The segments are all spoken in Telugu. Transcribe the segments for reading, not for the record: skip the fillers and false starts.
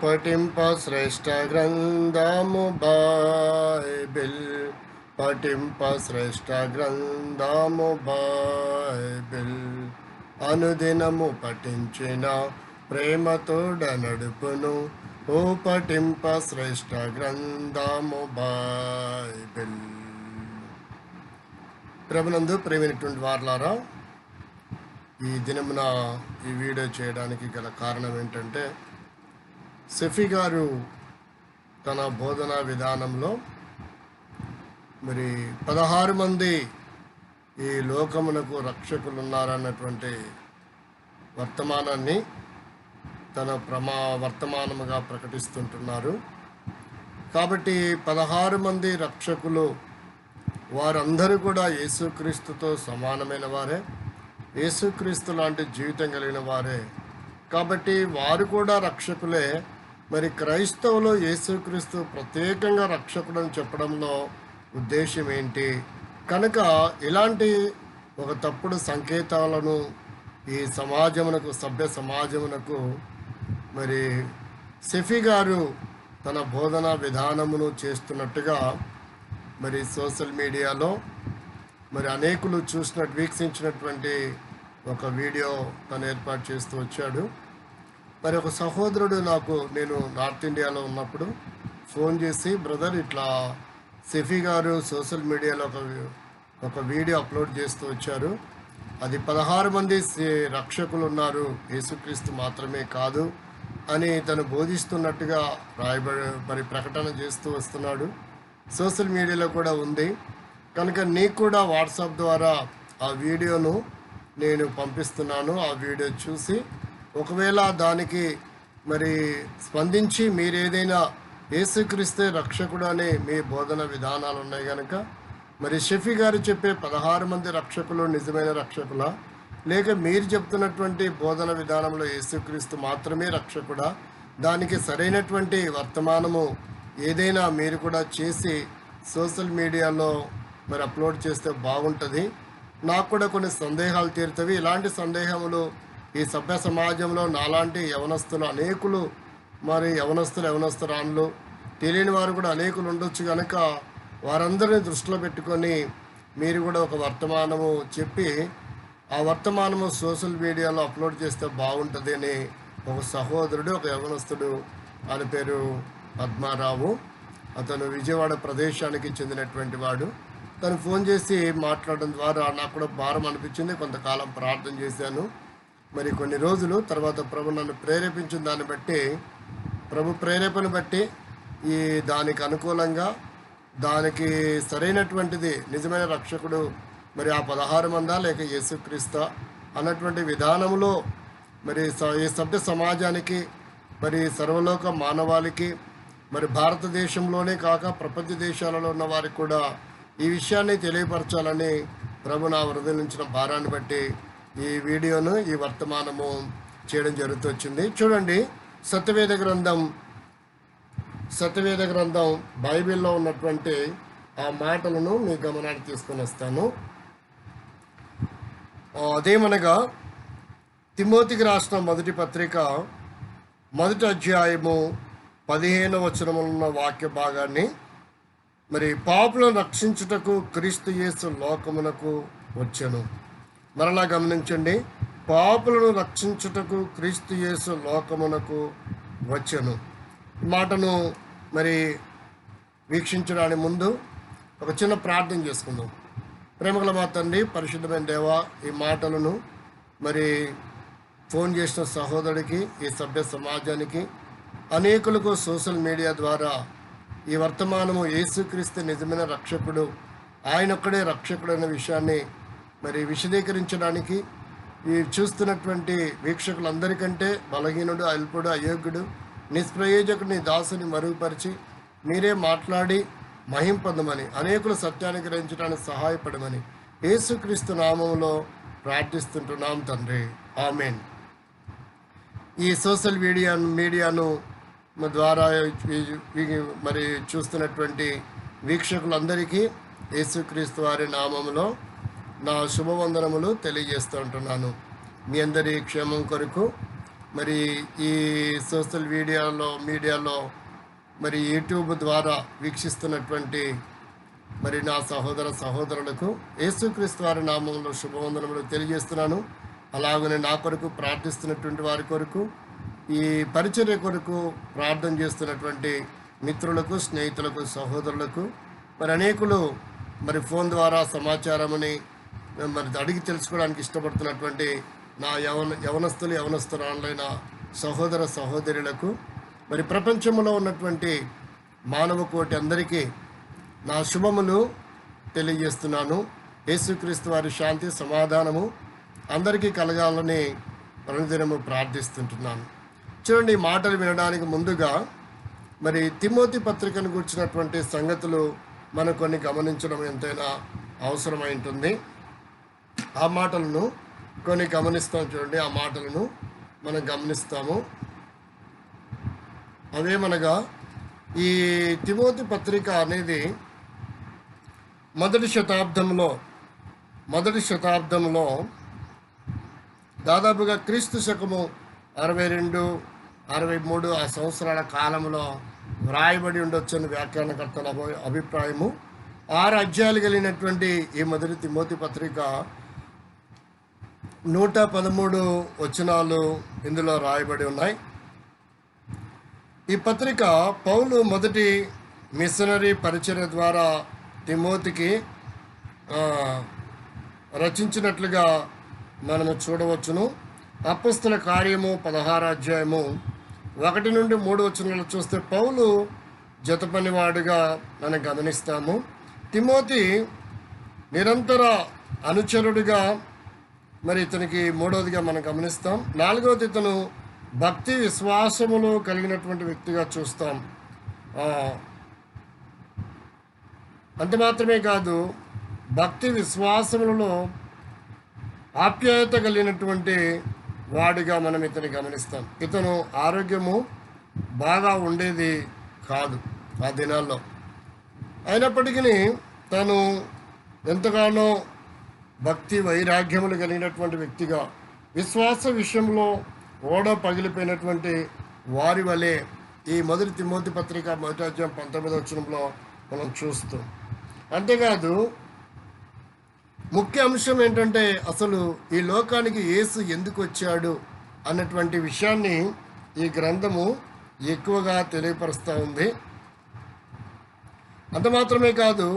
పఠింప శ్రేష్ఠ గ్రంథము బైబిల్, పఠింప శ్రేష్ఠ గ్రంథము బైబిల్. అనుదినము పఠించిన ప్రేమతోడ నడుపును, ఓ పఠింప శ్రేష్ఠ గ్రంథము బైబిల్. ప్రభునందు ప్రేమైనటువంటి వారలారా, ఈ దినమున ఈ వీడియో చేయడానికి గల కారణం ఏంటంటే, సెఫీ గారు తన బోధనా విధానంలో మరి 16 మంది ఈ లోకమునకు రక్షకులు ఉన్నారన్నటువంటి వర్తమానాన్ని తన వర్తమానముగా ప్రకటిస్తుంటున్నారు. కాబట్టి 16 మంది రక్షకులు వారందరూ కూడా యేసుక్రీస్తుతో సమానమైన వారే, యేసుక్రీస్తు లాంటి జీవితం కలిగిన వారే. కాబట్టి వారు కూడా రక్షకులే. మరి క్రైస్తవులు యేసుక్రీస్తు ప్రత్యేకంగా రక్షకుడు అని చెప్పడంలో ఉద్దేశం ఏంటి? కనుక ఇలాంటి ఒక తప్పుడు సంకేతాలను ఈ సమాజమునకు, సభ్య సమాజమునకు మరి సెఫీ గారు తన బోధనా విధానమును చేస్తున్నట్టుగా మరి సోషల్ మీడియాలో మరి అనేకులు వీక్షించినటువంటి ఒక వీడియో తను ఏర్పాటు చేస్తూ వచ్చాడు. మరి ఒక సహోదరుడు నేను నార్త్ ఇండియాలో ఉన్నప్పుడు ఫోన్ చేసి, బ్రదర్ ఇట్లా సెఫీ గారు సోషల్ మీడియాలో ఒక వీడియో అప్లోడ్ చేస్తూ వచ్చారు, అది 16 మంది రక్షకులు ఉన్నారు, యేసుక్రీస్తు మాత్రమే కాదు అని తను బోధిస్తున్నట్టుగా మరి ప్రకటన చేస్తూ వస్తున్నాడు. సోషల్ మీడియాలో కూడా ఉంది. కనుక నీకు కూడా వాట్సాప్ ద్వారా ఆ వీడియోను నేను పంపిస్తున్నాను. ఆ వీడియో చూసి ఒకవేళ దానికి మరి స్పందించి మీరు ఏదైనా యేసుక్రీస్తే రక్షకుడు అనే మీ బోధన విధానాలు ఉన్నాయి కనుక, మరి షఫీ గారు చెప్పే 16 మంది రక్షకులు నిజమైన రక్షకులా, లేక మీరు చెప్తున్నటువంటి బోధన విధానంలో యేసుక్రీస్తు మాత్రమే రక్షకుడా, దానికి సరైనటువంటి వర్తమానము ఏదైనా మీరు కూడా చేసి సోషల్ మీడియాలో మరి అప్లోడ్ చేస్తే బాగుంటుంది. నాకు కూడా కొన్ని సందేహాలు తీరుతవి. ఇలాంటి సందేహములు ఈ సభ్య సమాజంలో నాలాంటి యవనస్తులు అనేకులు, మరి యవనస్తురాన్లు, తెలియని వారు కూడా అనేకులు ఉండొచ్చు. కనుక వారందరినీ దృష్టిలో పెట్టుకొని మీరు కూడా ఒక వర్తమానము చెప్పి ఆ వర్తమానము సోషల్ మీడియాలో అప్లోడ్ చేస్తే బాగుంటుంది అని ఒక సహోదరుడు, ఒక యవనస్తుడు, ఆయన పేరు పద్మారావు, అతను విజయవాడ ప్రదేశానికి చెందినటువంటి వాడు, తను ఫోన్ చేసి మాట్లాడడం ద్వారా నాకు కూడా భారం అనిపించింది. కొంతకాలం ప్రార్థన చేశాను. మరి కొన్ని రోజులు తర్వాత ప్రభు నన్ను ప్రేరేపించిన దాన్ని బట్టి, ప్రభు ప్రేరేపణ బట్టి ఈ దానికి అనుకూలంగా, దానికి సరైనటువంటిది నిజమైన రక్షకుడు మరి ఆ 16 మందా లేక యేసుక్రీస్తా అన్నటువంటి విధానంలో మరి ఈ సభ్య సమాజానికి, మరి సర్వలోక మానవాళికి, మరి భారతదేశంలోనే కాక ప్రపంచ దేశాలలో ఉన్న వారికి కూడా ఈ విషయాన్ని తెలియపరచాలని ప్రభు నా హృదయించిన భారాన్ని బట్టి ఈ వీడియోను, ఈ వర్తమానము చేయడం జరుగుతూ వచ్చింది. చూడండి, సత్యవేద గ్రంథం బైబిల్లో ఉన్నటువంటి ఆ మాటలను మీ గమనానికి తీసుకొని వస్తాను. అదేమనగా, తిమోతికి రాసిన మొదటి పత్రిక 1వ అధ్యాయము 15వ వచనములో ఉన్న వాక్య భాగాన్ని, మరి పాపులను రక్షించుటకు క్రీస్తు యేసు లోకమునకు వచ్చెను. మరలా గమనించండి, పాపులను రక్షించుటకు క్రీస్తు యేసు లోకమునకు వచ్చెను. మాటను మరి వీక్షించడానికి ముందు ఒక చిన్న ప్రార్థన చేసుకుందాం. ప్రేమగల మా తండ్రి, పరిశుద్ధమైన దేవా, ఈ మాటలను మరి ఫోన్ చేసిన సహోదరుడికి, ఈ సభ్య సమాజానికి, అనేకులకు సోషల్ మీడియా ద్వారా ఈ వర్తమానము యేసుక్రీస్తు నిజమైన రక్షకుడు, ఆయనొక్కడే రక్షకుడు అనే విషయాన్ని మరి విశదీకరించడానికి ఈ చూస్తున్నటువంటి వీక్షకులందరికంటే బలహీనుడు, అల్పుడు, అయోగ్యుడు, నిష్ప్రయోజకుని దాసుని మరుగుపరిచి మీరే మాట్లాడి మహిం పొందమని, అనేకులు సత్యాన్ని గ్రహించడానికి సహాయపడమని యేసుక్రీస్తు నామములో ప్రార్థిస్తుంటున్నాం తండ్రి, ఆమేన్. ఈ సోషల్ మీడియాను ద్వారా మరి చూస్తున్నటువంటి వీక్షకులందరికీ యేసుక్రీస్తు వారి నామములో నా శుభవందనములు తెలియజేస్తూ ఉంటున్నాను. మీ అందరి క్షేమం కొరకు మరి ఈ సోషల్ మీడియాలో మరి యూట్యూబ్ ద్వారా వీక్షిస్తున్నటువంటి మరి నా సహోదరులకు యేసుక్రీస్తు వారి నామంలో శుభవందనములు తెలియజేస్తున్నాను. అలాగనే నా కొరకు ప్రార్థిస్తున్నటువంటి వారి కొరకు, ఈ పరిచర్య కొరకు ప్రార్థన చేస్తున్నటువంటి మిత్రులకు, స్నేహితులకు, సహోదరులకు, మరి అనేకులు మరి ఫోన్ ద్వారా సమాచారముని మరి అడిగి తెలుసుకోవడానికి ఇష్టపడుతున్నటువంటి నా యవనస్తురాలైన సహోదర సహోదరులకు, మరి ప్రపంచంలో ఉన్నటువంటి మానవ కోటి అందరికీ నా శుభములు తెలియజేస్తున్నాను. యేసుక్రీస్తు వారి శాంతి సమాధానము అందరికీ కలగాలని ప్రతిదినము ప్రార్థిస్తుంటున్నాను. చూడండి, ఈ మాటలు వినడానికి ముందుగా మరి తిమోతి పత్రికను గుర్చినటువంటి సంగతులు మనం కొన్ని గమనించడం ఎంతైనా అవసరమై ఉంటుంది. ఆ మాటలను కొన్ని గమనిస్తాం. చూడండి, ఆ మాటలను మనం గమనిస్తాము. అవేమనగా, ఈ తిమోతి పత్రిక అనేది మొదటి శతాబ్దంలో దాదాపుగా క్రీస్తు శకము 62-63 ఆ సంవత్సరాల కాలంలో వ్రాయబడి ఉండొచ్చని వ్యాఖ్యానకర్తల అభిప్రాయము. 6 అధ్యాయాలు కలిగినటువంటి ఈ మొదటి తిమోతి పత్రిక 113 వచనాలు ఇందులో రాయబడి ఉన్నాయి. ఈ పత్రిక పౌలు మొదటి మిషనరీ పరిచర్య ద్వారా తిమోతికి రచించినట్లుగా మనము చూడవచ్చును. అపొస్తల కార్యము 16 అధ్యాయము 1-3 వచనాలు చూస్తే పౌలు జతపనివాడుగా మనం గమనిస్తాము. తిమోతి నిరంతర అనుచరుడిగా మరి ఇతనికి 3వదిగా మనం గమనిస్తాం. 4వది ఇతను భక్తి విశ్వాసములు కలిగినటువంటి వ్యక్తిగా చూస్తాం. అంత మాత్రమే కాదు, భక్తి విశ్వాసములలో ఆప్యాయత కలిగినటువంటి వాడిగా మనం ఇతని గమనిస్తాం. ఇతను ఆరోగ్యము బాగా ఉండేది కాదు ఆ దినాల్లో. అయినప్పటికీ తను ఎంతగానో భక్తి వైరాగ్యములు కలిగినటువంటి వ్యక్తిగా, విశ్వాస విషయంలో ఓడ పగిలిపోయినటువంటి వారి వలె ఈ మొదటి తిమోతి పత్రిక 1వ అధ్యాయం 19వ వచనంలో మనం చూస్తాం. అంతేకాదు, ముఖ్య అంశం ఏంటంటే అసలు ఈ లోకానికి యేసు ఎందుకు వచ్చాడు అన్నటువంటి విషయాన్ని ఈ గ్రంథము ఎక్కువగా తెలియపరుస్తూ ఉంది. అంత మాత్రమే కాదు,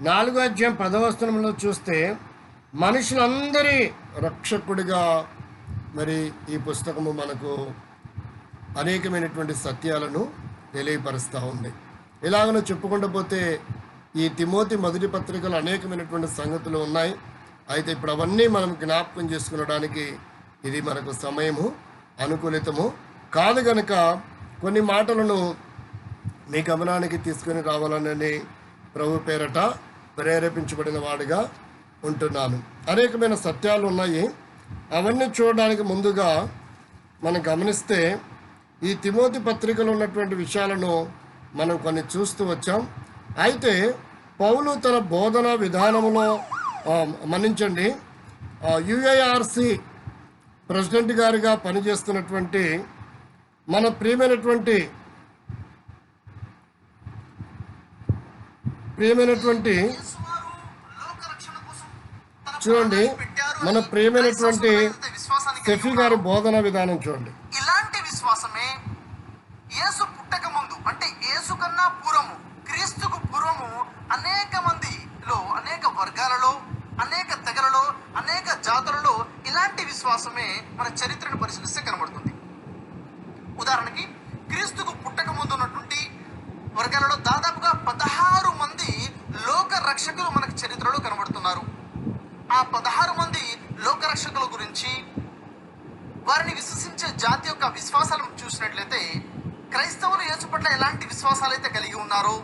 4వ అధ్యాయం 10వ వచనంలో చూస్తే మనుషులందరి రక్షకుడిగా మరి ఈ పుస్తకము మనకు అనేకమైనటువంటి సత్యాలను తెలియపరుస్తూ ఉంది. ఇలాగనో చెప్పుకుంటూ పోతే ఈ తిమోతి మొదటి పత్రికలు అనేకమైనటువంటి సంగతులు ఉన్నాయి. అయితే ఇప్పుడు అవన్నీ మనం జ్ఞాపకం చేసుకునడానికి ఇది మనకు సమయము అనుకూలితము కాదు కనుక కొన్ని మాటలను మీ గమనానికి తీసుకొని రావాలని ప్రభు పేరట ప్రేరేపించబడిన వాడిగా ఉంటున్నాను. అనేకమైన సత్యాలు ఉన్నాయి. అవన్నీ చూడడానికి ముందుగా మనం గమనిస్తే ఈ తిమోతి పత్రికలో ఉన్నటువంటి విషయాలను మనం కొన్ని చూస్తూ వచ్చాం. అయితే పౌలు తన బోధన విధానంలో మన్నించండి, యుఐఆర్సి ప్రెసిడెంట్ గారిగా పనిచేస్తున్నటువంటి మన ప్రియమైనటువంటి చూడండి, మన ప్రియమైనటువంటి స్టెఫీ గారి బోధన విధానం చూడండి. ఇలాంటి విశ్వాసమే యేసు పుట్టక ముందు, అంటే యేసు కన్నా పూర్వము, క్రీస్తుకు పూర్వము అనేక మందిలో, అనేక వర్గాలలో, అనేక తెగలలో, అనేక జాతులలో ఇలాంటి విశ్వాసమే మన చరిత్రను పరిశీలిస్తే కనబడుతుంది. ఉదాహరణకి క్రీస్తుకు పుట్టక ముందు ఉన్నటువంటి వర్గాలలో దాదాపుగా 16 మంది లోక రక్షకులు మనకు చరిత్రలో కనబడుతున్నారు. ఆ 16 మంది లోక రక్షకుల గురించి, వారిని విశ్వసించే జాతి యొక్క విశ్వాసాలను చూసినట్లయితే క్రైస్తవులు యేసు పట్ల ఎలాంటి విశ్వాసాలు అయితే కలిగి ఉన్నారో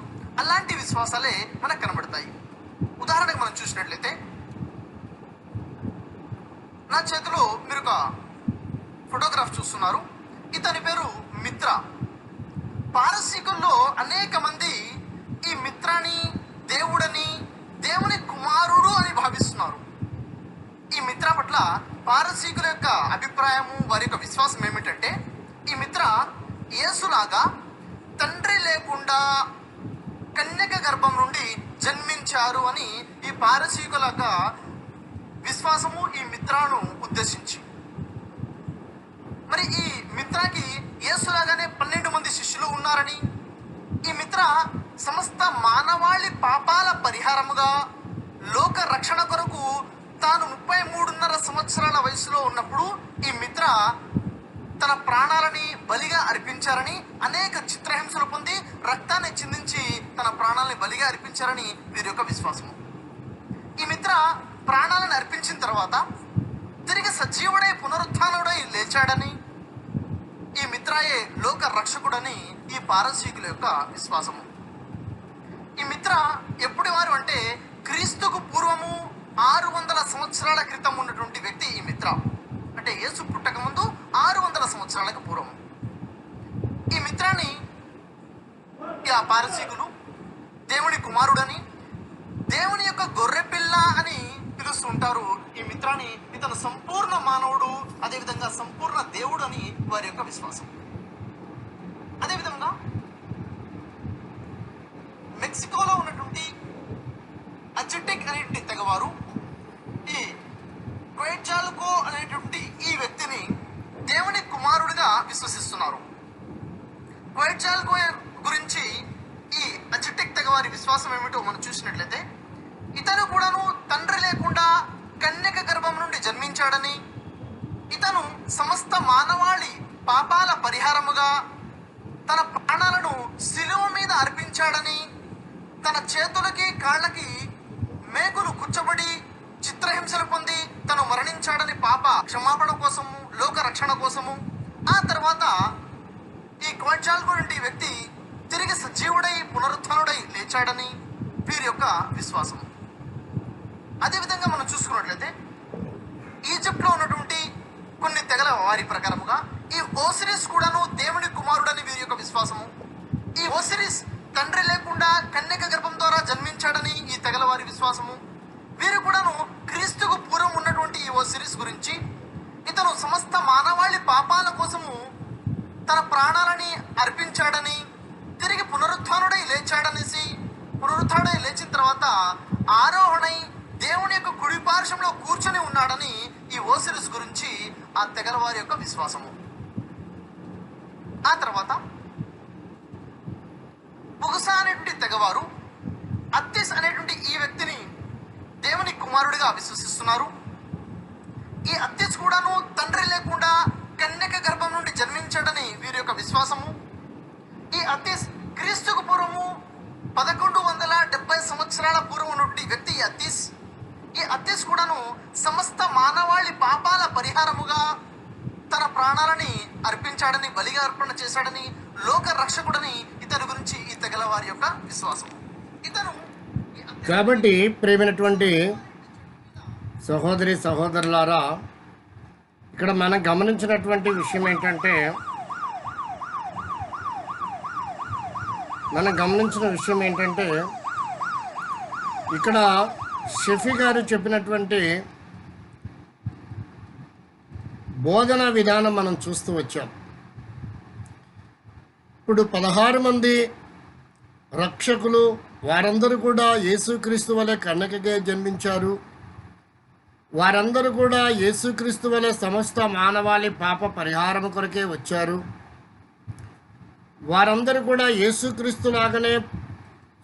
అలాంటి విశ్వాసాలే మనకు కనబడతాయి. ఉదాహరణకు మనం చూసినట్లయితే నా చేతిలో మీరు ఒక ఫోటోగ్రాఫ్ చూస్తున్నారు. ఇతని పేరు మిత్ర. పారసీకుల్లో అనేక మంది ఈ మిత్రాని దేవుడని, దేవుని కుమారుడు అని భావిస్తున్నారు. ఈ మిత్ర పట్ల పారసీకుల యొక్క అభిప్రాయము, వారి యొక్క విశ్వాసం ఏమిటంటే ఈ మిత్ర యేసులాగా తండ్రి లేకుండా కన్యక గర్భం నుండి జన్మించారు అని ఈ పారసీకుల యొక్క విశ్వాసము, ఈ మిత్రను ఉద్దేశించి. మరి ఈ మిత్రకి యేసులాగానే 12 మంది శిష్యులు ఉన్నారని, ఈ మిత్ర సమస్త మానవాళి పాపాల పరిహారముగా లోక రక్షణ కొరకు తాను 33.5 సంవత్సరాల వయసులో ఉన్నప్పుడు ఈ మిత్ర తన ప్రాణాలని బలిగా అర్పించారని, అనేక చిత్రహింసలు పొంది రక్తాన్ని చిందించి తన ప్రాణాలని బలిగా అర్పించారని వీరి యొక్క విశ్వాసము. ఈ మిత్ర ప్రాణాలను అర్పించిన తర్వాత తిరిగి సజీవుడై పునరుత్థానుడై లేచాడని, ఈ మిత్రాయే లోక రక్షకుడని ఈ పారసీకుల యొక్క విశ్వాసము. ఈ మిత్ర ఎప్పటి వారు అంటే క్రీస్తుకు పూర్వము 600 సంవత్సరాల క్రితం ఉన్నటువంటి వ్యక్తి ఈ మిత్ర. అంటే యేసు పుట్టక ముందు 600 సంవత్సరాలకు పూర్వం ఈ మిత్రాన్ని ఆ పారసీకులు దేవుని కుమారుడని, దేవుని యొక్క గొర్రెపిల్ల అని పిలుస్తుంటారు. ఈ మిత్రాన్ని ఇతను సంపూర్ణ మానవుడు, అదేవిధంగా సంపూర్ణ దేవుడు అని వారి యొక్క విశ్వాసం. అదేవిధంగా మెక్సికోలో ఉన్నటువంటి అజటెక్ అనేటువంటి తెగవారు ఈ క్వెట్జాల్కో అనేటువంటి ఈ వ్యక్తిని దేవుని కుమారుడిగా విశ్వసిస్తున్నారు. క్వెట్జాల్కో గురించి ఈ అజటెక్ తెగవారి విశ్వాసం ఏమిటో మనం చూసినట్లయితే, ఇతను కూడాను తండ్రి లేకుండా కన్యక గర్భం నుండి జన్మించాడని, ఇతను సమస్త మానవాళి పాపాల పరిహారముగా తన ప్రాణాలను శిలువ మీద అర్పించాడని, తన చేతులకి కాళ్ళకి మేకులు కుచ్చబడి చిత్రహింసలు పొంది తను మరణించాడని, పాప క్షమాపణ కోసము, లోక రక్షణ కోసము. ఆ తర్వాత ఈ క్వెట్జాల్కో నుండి వ్యక్తి తిరిగి సజీవుడై పునరుత్థానుడై లేచాడని వీరి యొక్క విశ్వాసం. అదేవిధంగా మనం చూసుకున్నట్లయితే ఈజిప్ట్లో ఉన్నటువంటి కొన్ని తెగల వారి ప్రకారముగా ఈ ఓసిరిస్ కూడాను దేవుని కుమారుడని వీరి యొక్క విశ్వాసము. ఈ ఓసిరిస్ తండ్రి లేకుండా కన్యక గర్భం ద్వారా జన్మించాడని ఈ తెగల వారి విశ్వాసము. వీరు కూడాను క్రీస్తుకు పూర్వం ఉన్నటువంటి ఈ ఓసిరిస్ గురించి, ఇతను సమస్త మానవాళి పాపాల కోసము తన ప్రాణాలని అర్పించాడని, తిరిగి పునరుత్థానుడై లేచాడనేసి, పునరుత్థానుడై లేచిన తర్వాత ఆరోహణై దేవుని యొక్క కుడి పార్శ్వంలో కూర్చొని ఉన్నాడని ఈ ఓసిరిస్ గురించి ఆ తెగల వారి యొక్క విశ్వాసము. ఆ తర్వాత పుగసా అనేటువంటి తెగవారు అత్తిస్ అనేటువంటి ఈ వ్యక్తిని దేవుని కుమారుడిగా విశ్వసిస్తున్నారు. ఈ అత్తిస్ కూడాను తండ్రి లేకుండా కన్యక గర్భం నుండి జన్మించాడని వీరి యొక్క విశ్వాసము. ఈ అత్తిస్ క్రీస్తుకు పూర్వము 1170 సంవత్సరాల పూర్వం ఉన్నటువంటి వ్యక్తి ఈ అత్తిస్. ఈ అత్తిస్ కూడాను సమస్త మానవాళి పాపాల పరిహారముగా తన ప్రాణాలని అర్పించాడని, బలిగా అర్పణ చేశాడని, లోక రక్షకుడని ఇతని గురించి ఈ తెగల వారి యొక్క విశ్వాసం. ఇతను కాబట్టి ప్రియమైనటువంటి సహోదరి సహోదరులారా, ఇక్కడ మనం గమనించినటువంటి విషయం ఏంటంటే, ఇక్కడ షఫీ గారు చెప్పినటువంటి బోధన విధానం మనం చూస్తూ వచ్చాం. ఇప్పుడు 16 మంది రక్షకులు, వారందరూ కూడా యేసుక్రీస్తు వలె కన్యకగా జన్మించారు. వారందరూ కూడా యేసుక్రీస్తు వలె సమస్త మానవాళి పాప పరిహారం కొరకే వచ్చారు. వారందరూ కూడా యేసుక్రీస్తులాగానే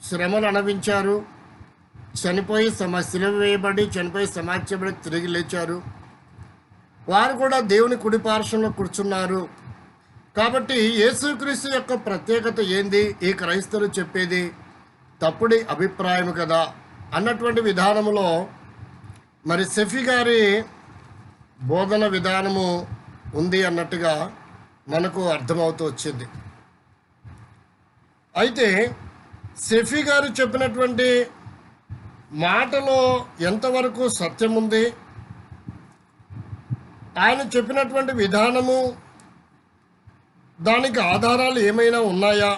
శ్రమలు అనుభవించారు, చనిపోయి సిలువ వేయబడి చనిపోయి సమాధించబడి తిరిగి లేచారు. వారు కూడా దేవుని కుడి పార్శ్వంలో కూర్చున్నారు. కాబట్టి యేసుక్రీస్తు యొక్క ప్రత్యేకత ఏంది, ఈ క్రైస్తవులు చెప్పేది తప్పుడి అభిప్రాయం కదా అన్నటువంటి విధానములో మరి షఫీ గారి బోధన విధానము ఉంది అన్నట్టుగా మనకు అర్థమవుతూ వచ్చింది. అయితే షఫీ గారు చెప్పినటువంటి మాటలో ఎంతవరకు సత్యం ఉంది, ఆయన చెప్పినటువంటి విధానము దానికి ఆధారాలు ఏమైనా ఉన్నాయా,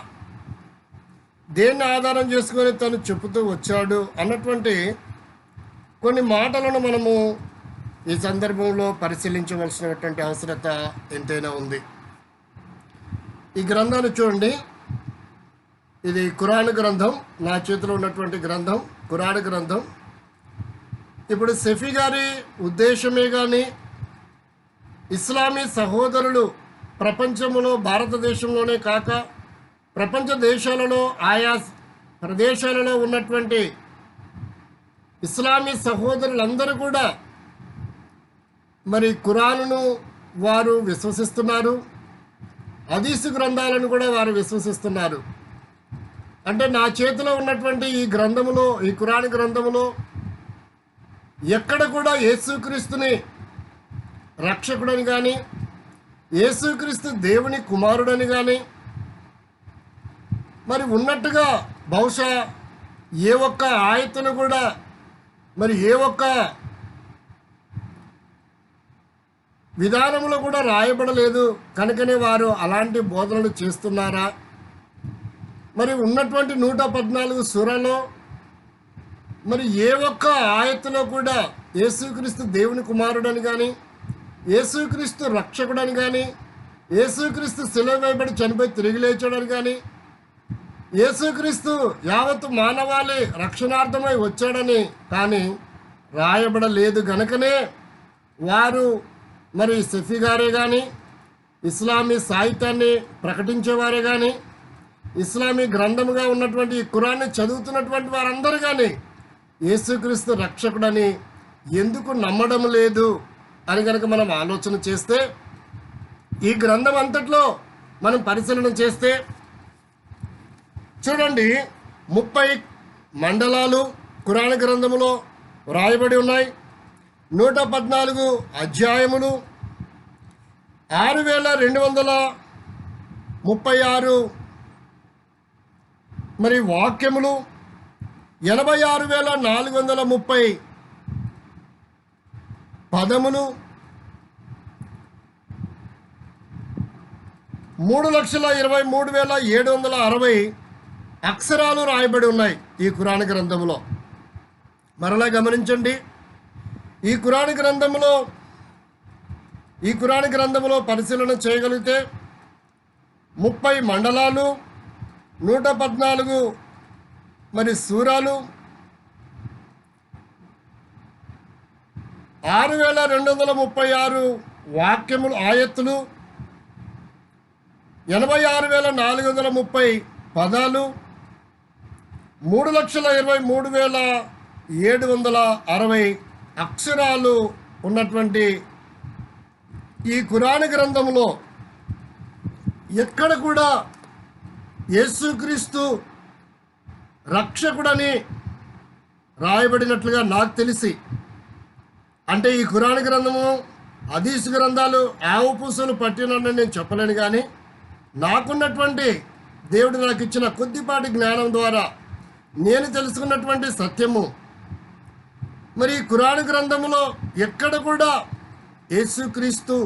దేన్ని ఆధారం చేసుకొని తను చెబుతూ వచ్చాడు అన్నటువంటి కొన్ని మాటలను మనము ఈ సందర్భంలో పరిశీలించవలసినటువంటి అవసరత ఎంతైనా ఉంది. ఈ గ్రంథాన్ని చూడండి. ఇది ఖురాన్ గ్రంథం, నా చేతిలో ఉన్నటువంటి గ్రంథం ఖురాన్ గ్రంథం. ఇప్పుడు షఫీ గారి ఉద్దేశమే కానీ ఇస్లామీ సహోదరులు ప్రపంచంలో, భారతదేశంలోనే కాక ప్రపంచ దేశాలలో, ఆయా ప్రదేశాలలో ఉన్నటువంటి ఇస్లామీ సహోదరులందరూ కూడా మరి ఖురానును వారు విశ్వసిస్తున్నారు, హదీసు గ్రంథాలను కూడా వారు విశ్వసిస్తున్నారు. అంటే నా చేతిలో ఉన్నటువంటి ఈ గ్రంథములో, ఈ ఖురాన్ గ్రంథములో ఎక్కడ కూడా యేసుక్రీస్తుని రక్షకుడని కానీ, యేసుక్రీస్తు దేవుని కుమారుడని కానీ మరి ఉన్నట్టుగా బహుశా ఏ ఒక్క ఆయతను కూడా, మరి ఏ ఒక్క విధానంలో కూడా రాయబడలేదు. కనుకనే వారు అలాంటి బోధనలు చేస్తున్నారా? మరి ఉన్నటువంటి 114 సూరాలో మరి ఏ ఒక్క ఆయతలో కూడా యేసుక్రీస్తు దేవుని కుమారుడని కానీ, యేసుక్రీస్తు రక్షకుడని కానీ, యేసుక్రీస్తు శిలువ వేయబడి చనిపోయి తిరిగి లేచాడని కానీ, యేసుక్రీస్తు యావత్ మానవాళి రక్షణార్థమై వచ్చాడని కానీ రాయబడలేదు. గనుకనే వారు మరి షఫీ గారే కానీ, ఇస్లామీ సాహిత్యాన్ని ప్రకటించేవారే కానీ, ఇస్లామీ గ్రంథముగా ఉన్నటువంటి ఈ ఖురాన్ని చదువుతున్నటువంటి వారందరూ కానీ యేసుక్రీస్తు రక్షకుడని ఎందుకు నమ్మడం లేదు అని కనుక మనం ఆలోచన చేస్తే, ఈ గ్రంథం అంతట్లో మనం పరిశీలన చేస్తే చూడండి, 30 మండలాలు ఖురాన్ గ్రంథములో వ్రాయబడి ఉన్నాయి. 114 అధ్యాయములు, 6236 మరి వాక్యములు, 86430 పదములు, 3,23,760 అక్షరాలు రాయబడి ఉన్నాయి ఈ ఖురాన్ గ్రంథంలో. మరలా గమనించండి, ఈ ఖురాన్ గ్రంథంలో పరిశీలన చేయగలిగితే 30 మండలాలు, 114 మరి సూరాలు, 6,236 వాక్యములు, ఆయత్తులు, 86,430 పదాలు, 3,23,760 అక్షరాలు ఉన్నటువంటి ఈ ఖురాన్ గ్రంథంలో ఎక్కడ కూడా యేసుక్రీస్తు రక్షకుడని రాయబడినట్లుగా నాకు తెలిసి, అంటే ఈ ఖురాన్ గ్రంథము హదీసు గ్రంథాలు ఆవు పూసలు పట్టినని నేను చెప్పలేను, కానీ నాకున్నటువంటి దేవుడు నాకు ఇచ్చిన కొద్దిపాటి జ్ఞానం ద్వారా నేను తెలుసుకున్నటువంటి సత్యము, మరి ఖురాన్ గ్రంథములో ఎక్కడ కూడా యేసుక్రీస్తు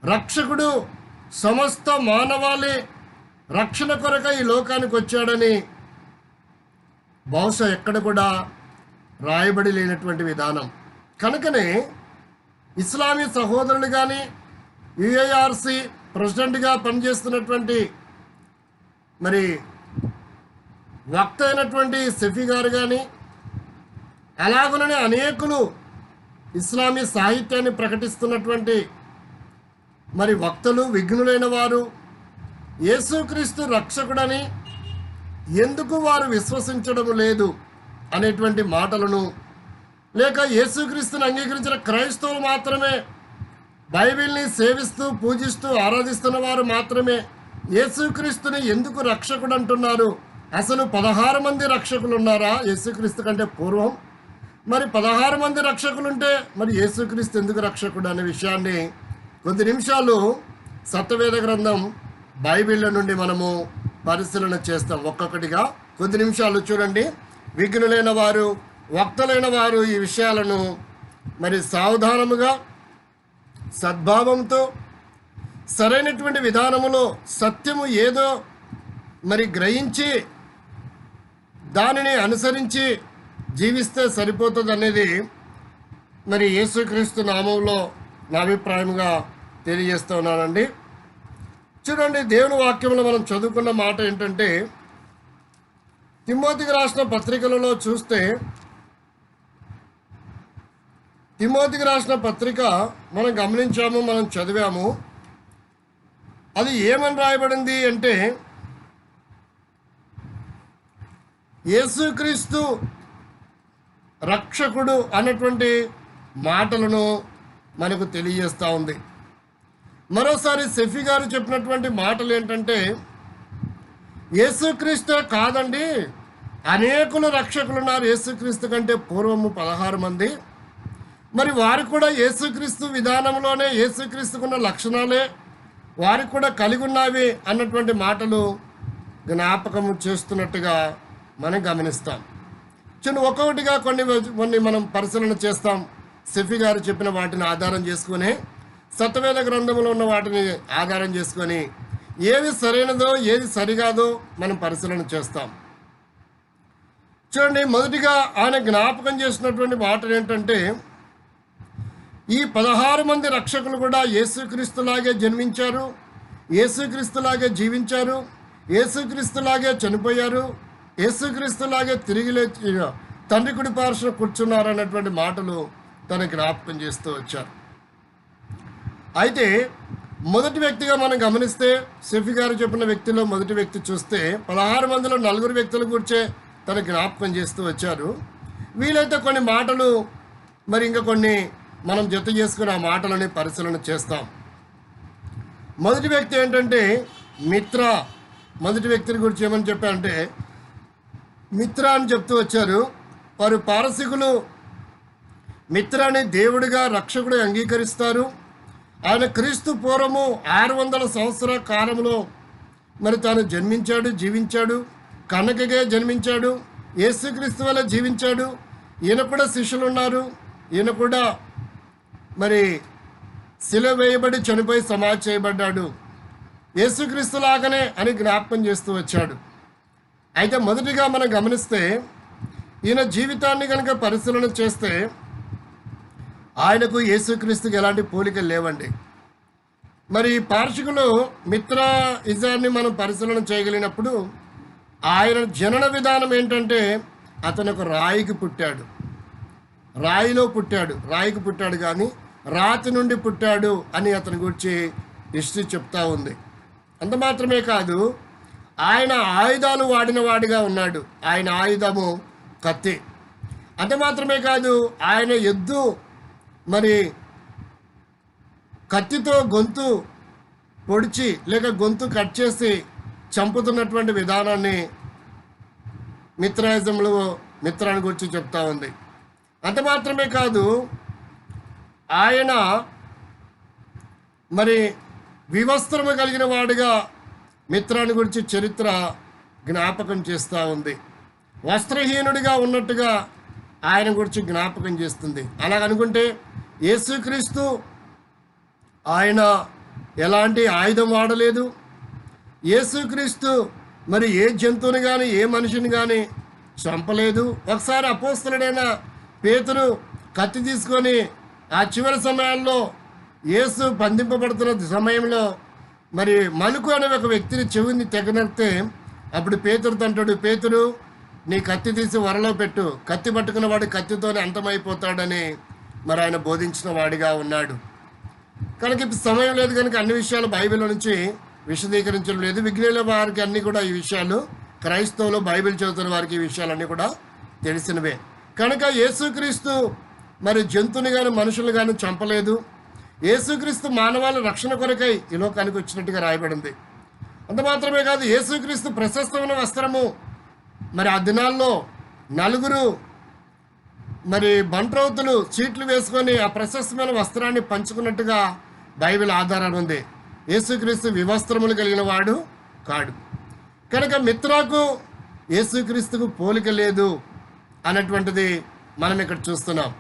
రక్షకుడు సమస్త మానవాళి రక్షణ కొరకై ఈ లోకానికి వచ్చాడని బహుశా ఎక్కడ కూడా రాయబడి లేనటువంటి విధానం. కనుకనే ఇస్లామీ సహోదరులు కానీ, యుఏఆర్సి ప్రెసిడెంట్గా పనిచేస్తున్నటువంటి మరి వక్త అయినటువంటి షఫీ గారు కానీ, అలాగనే అనేకులు ఇస్లామీ సాహిత్యాన్ని ప్రకటిస్తున్నటువంటి మరి వక్తలు, విఘ్నులైన వారు యేసుక్రీస్తు రక్షకుడని ఎందుకు వారు విశ్వసించడం లేదు అనేటువంటి మాటలను, లేక యేసుక్రీస్తుని అంగీకరించిన క్రైస్తవులు మాత్రమే, బైబిల్ని సేవిస్తూ పూజిస్తూ ఆరాధిస్తున్న వారు మాత్రమే యేసుక్రీస్తుని ఎందుకు రక్షకుడు అంటున్నారు? అసలు 16 మంది రక్షకులు ఉన్నారా యేసుక్రీస్తు కంటే పూర్వం? మరి 16 మంది రక్షకులుంటే మరి యేసుక్రీస్తు ఎందుకు రక్షకుడు అనే విషయాన్ని కొద్ది నిమిషాలు సత్యవేద గ్రంథం బైబిళ్ళ నుండి మనము పరిశీలన చేస్తాం. ఒక్కొక్కటిగా కొద్ది నిమిషాలు చూడండి. విఘ్నులైన వారు, వక్తలైన వారు ఈ విషయాలను మరి సావధానముగా, సద్భావంతో, సరైనటువంటి విధానములో సత్యము ఏదో మరి గ్రహించి దానిని అనుసరించి జీవిస్తే సరిపోతుంది అనేది మరి యేసుక్రీస్తు నామంలో నా అభిప్రాయంగా తెలియజేస్తూ ఉన్నానండి. చూడండి, దేవుని వాక్యంలో మనం చదువుకున్న మాట ఏంటంటే, తిమోతికి రాసిన పత్రికలలో చూస్తే, తిమోతికి రాసిన పత్రిక మనం గమనించాము, మనం చదివాము. అది ఏమని రాయబడింది అంటే, యేసుక్రీస్తు రక్షకుడు అన్నటువంటి మాటలను మనకు తెలియజేస్తూ ఉంది. మరోసారి సెఫీ గారు చెప్పినటువంటి మాటలు ఏంటంటే, యేసుక్రీస్తే కాదండి, అనేకులు రక్షకులు ఉన్నారు యేసుక్రీస్తు కంటే పూర్వము 16 మంది. మరి వారు కూడా యేసుక్రీస్తు విధానంలోనే, యేసుక్రీస్తుకున్న లక్షణాలే వారికి కూడా కలిగి ఉన్నవి అన్నటువంటి మాటలు జ్ఞాపకము చేస్తున్నట్టుగా మనం గమనిస్తాం. ఒక్కొక్కటిగా కొన్ని మనం పరిశీలన చేస్తాం. సెఫీ గారు చెప్పిన వాటిని ఆధారం చేసుకొని, సత్యవేద గ్రంథంలో ఉన్న వాటిని ఆధారం చేసుకొని, ఏది సరైనదో ఏది సరికాదో మనం పరిశీలన చేస్తాం. చూడండి, మొదటిగా ఆయన జ్ఞాపకం చేసినటువంటి మాటలు ఏంటంటే, ఈ 16 మంది రక్షకులు కూడా యేసుక్రీస్తులాగే జన్మించారు, యేసుక్రీస్తులాగే జీవించారు, యేసుక్రీస్తులాగే చనిపోయారు, యేసుక్రీస్తులాగే తిరిగి లేచి తండ్రి కుడి పార్శ్వన కూర్చున్నారు అన్నటువంటి మాటలు తన జ్ఞాపకం చేస్తూ వచ్చారు. అయితే మొదటి వ్యక్తిగా మనం గమనిస్తే, సెఫీ గారు చెప్పిన వ్యక్తిలో మొదటి వ్యక్తి చూస్తే 16 మందిలో 4 వ్యక్తుల గురించే తన జ్ఞాపకం చేస్తూ వచ్చారు. వీలైతే కొన్ని మాటలు మరి ఇంకా కొన్ని మనం జత చేసుకుని ఆ మాటలని పరిశీలన చేస్తాం. మొదటి వ్యక్తి ఏంటంటే మిత్ర. మొదటి వ్యక్తిని గురించి ఏమని చెప్పారంటే మిత్ర అని చెప్తూ వచ్చారు. వారు పారసికులు మిత్రాన్ని దేవుడిగా రక్షకుడు అంగీకరిస్తారు. ఆయన క్రీస్తు పూర్వము 600 సంవత్సరాల కాలంలో మరి తాను జన్మించాడు, జీవించాడు, కన్నకగే జన్మించాడు, యేసుక్రీస్తు వల్ల జీవించాడు. ఈయన కూడా శిష్యులు ఉన్నారు, ఈయన కూడా మరి శిలువ వేయబడి చనిపోయి సమాధి చేయబడ్డాడు, యేసుక్రీస్తు లాగానే అని జ్ఞాపకం చేస్తూ వచ్చాడు. అయితే మొదటిగా మనం గమనిస్తే ఈయన జీవితాన్ని కనుక పరిశీలన చేస్తే ఆయనకు యేసుక్రీస్తుకి ఎలాంటి పోలికలు లేవండి. మరి పార్షికులు మిత్ర ఇజాన్ని మనం పరిశీలన చేయగలిగినప్పుడు ఆయన జనన విధానం ఏంటంటే అతను ఒక రాయికి పుట్టాడు, రాయిలో పుట్టాడు, రాయికి పుట్టాడు కానీ రాతి నుండి పుట్టాడు అని అతని గురించి హిస్టరీ చెప్తా ఉంది. అంత మాత్రమే కాదు, ఆయన ఆయుధాలు వాడిన వాడిగా ఉన్నాడు. ఆయన ఆయుధము కత్తి. అంత మాత్రమే కాదు, ఆయన ఎద్దు మరి కత్తితో గొంతు పొడిచి లేక గొంతు కట్ చేసి చంపుతున్నటువంటి విధానాన్ని మిత్రాయిజంలో మిత్రాన్ని గురించి చెప్తా ఉంది. అంత మాత్రమే కాదు, ఆయన మరి వివస్త్రము కలిగిన వాడిగా మిత్రాన్ని గురించి చరిత్ర జ్ఞాపకం చేస్తూ ఉంది. వస్త్రహీనుడిగా ఉన్నట్టుగా ఆయన గురించి జ్ఞాపకం చేస్తుంది. అలాగనుకుంటే యేసుక్రీస్తు ఆయన ఎలాంటి ఆయుధం వాడలేదు. యేసుక్రీస్తు మరి ఏ జంతువుని కానీ ఏ మనిషిని కానీ చంపలేదు. ఒకసారి అపోస్తలుడైన పేతురు కత్తి తీసుకొని ఆ చివరి సమయాల్లో యేసు బంధింపబడుతున్న సమయంలో మరి మలుకు అనే ఒక వ్యక్తిని చెవిని తెగనెత్తే అప్పుడు పేతురుతో అంటాడు, పేతురు నీ కత్తి తీసి వరలో పెట్టు, కత్తి పట్టుకున్న వాడు కత్తితోనే అంతమైపోతాడని మరి ఆయన బోధించిన వాడిగా ఉన్నాడు. కనుక ఇప్పుడు సమయం లేదు కనుక అన్ని విషయాలు బైబిల్ నుంచి విశదీకరించడం లేదు. విజ్ఞానుల వారికి అన్నీ కూడా ఈ విషయాలు, క్రైస్తవులు బైబిల్ చదువుతున్న వారికి ఈ విషయాలన్నీ కూడా తెలిసినవే. కనుక యేసుక్రీస్తు మరి జంతువుని కానీ మనుషులు కానీ చంపలేదు. యేసుక్రీస్తు మానవాళి రక్షణ కొరకై ఈ లోకానికి వచ్చినట్టుగా రాయబడింది. అంత మాత్రమే కాదు, యేసుక్రీస్తు ప్రశస్తమైన వస్త్రము మరి ఆ దినాల్లో 4 మరి బంట్రౌతులు చీట్లు వేసుకొని ఆ ప్రశస్తమైన వస్త్రాన్ని పంచుకున్నట్టుగా బైబిల్ ఆధారం ఉంది. యేసుక్రీస్తు వివస్త్రములు కలిగిన వాడు కాడు. కనుక మిత్రకు యేసుక్రీస్తుకు పోలిక లేదు అన్నటువంటిది మనం ఇక్కడ చూస్తున్నాం.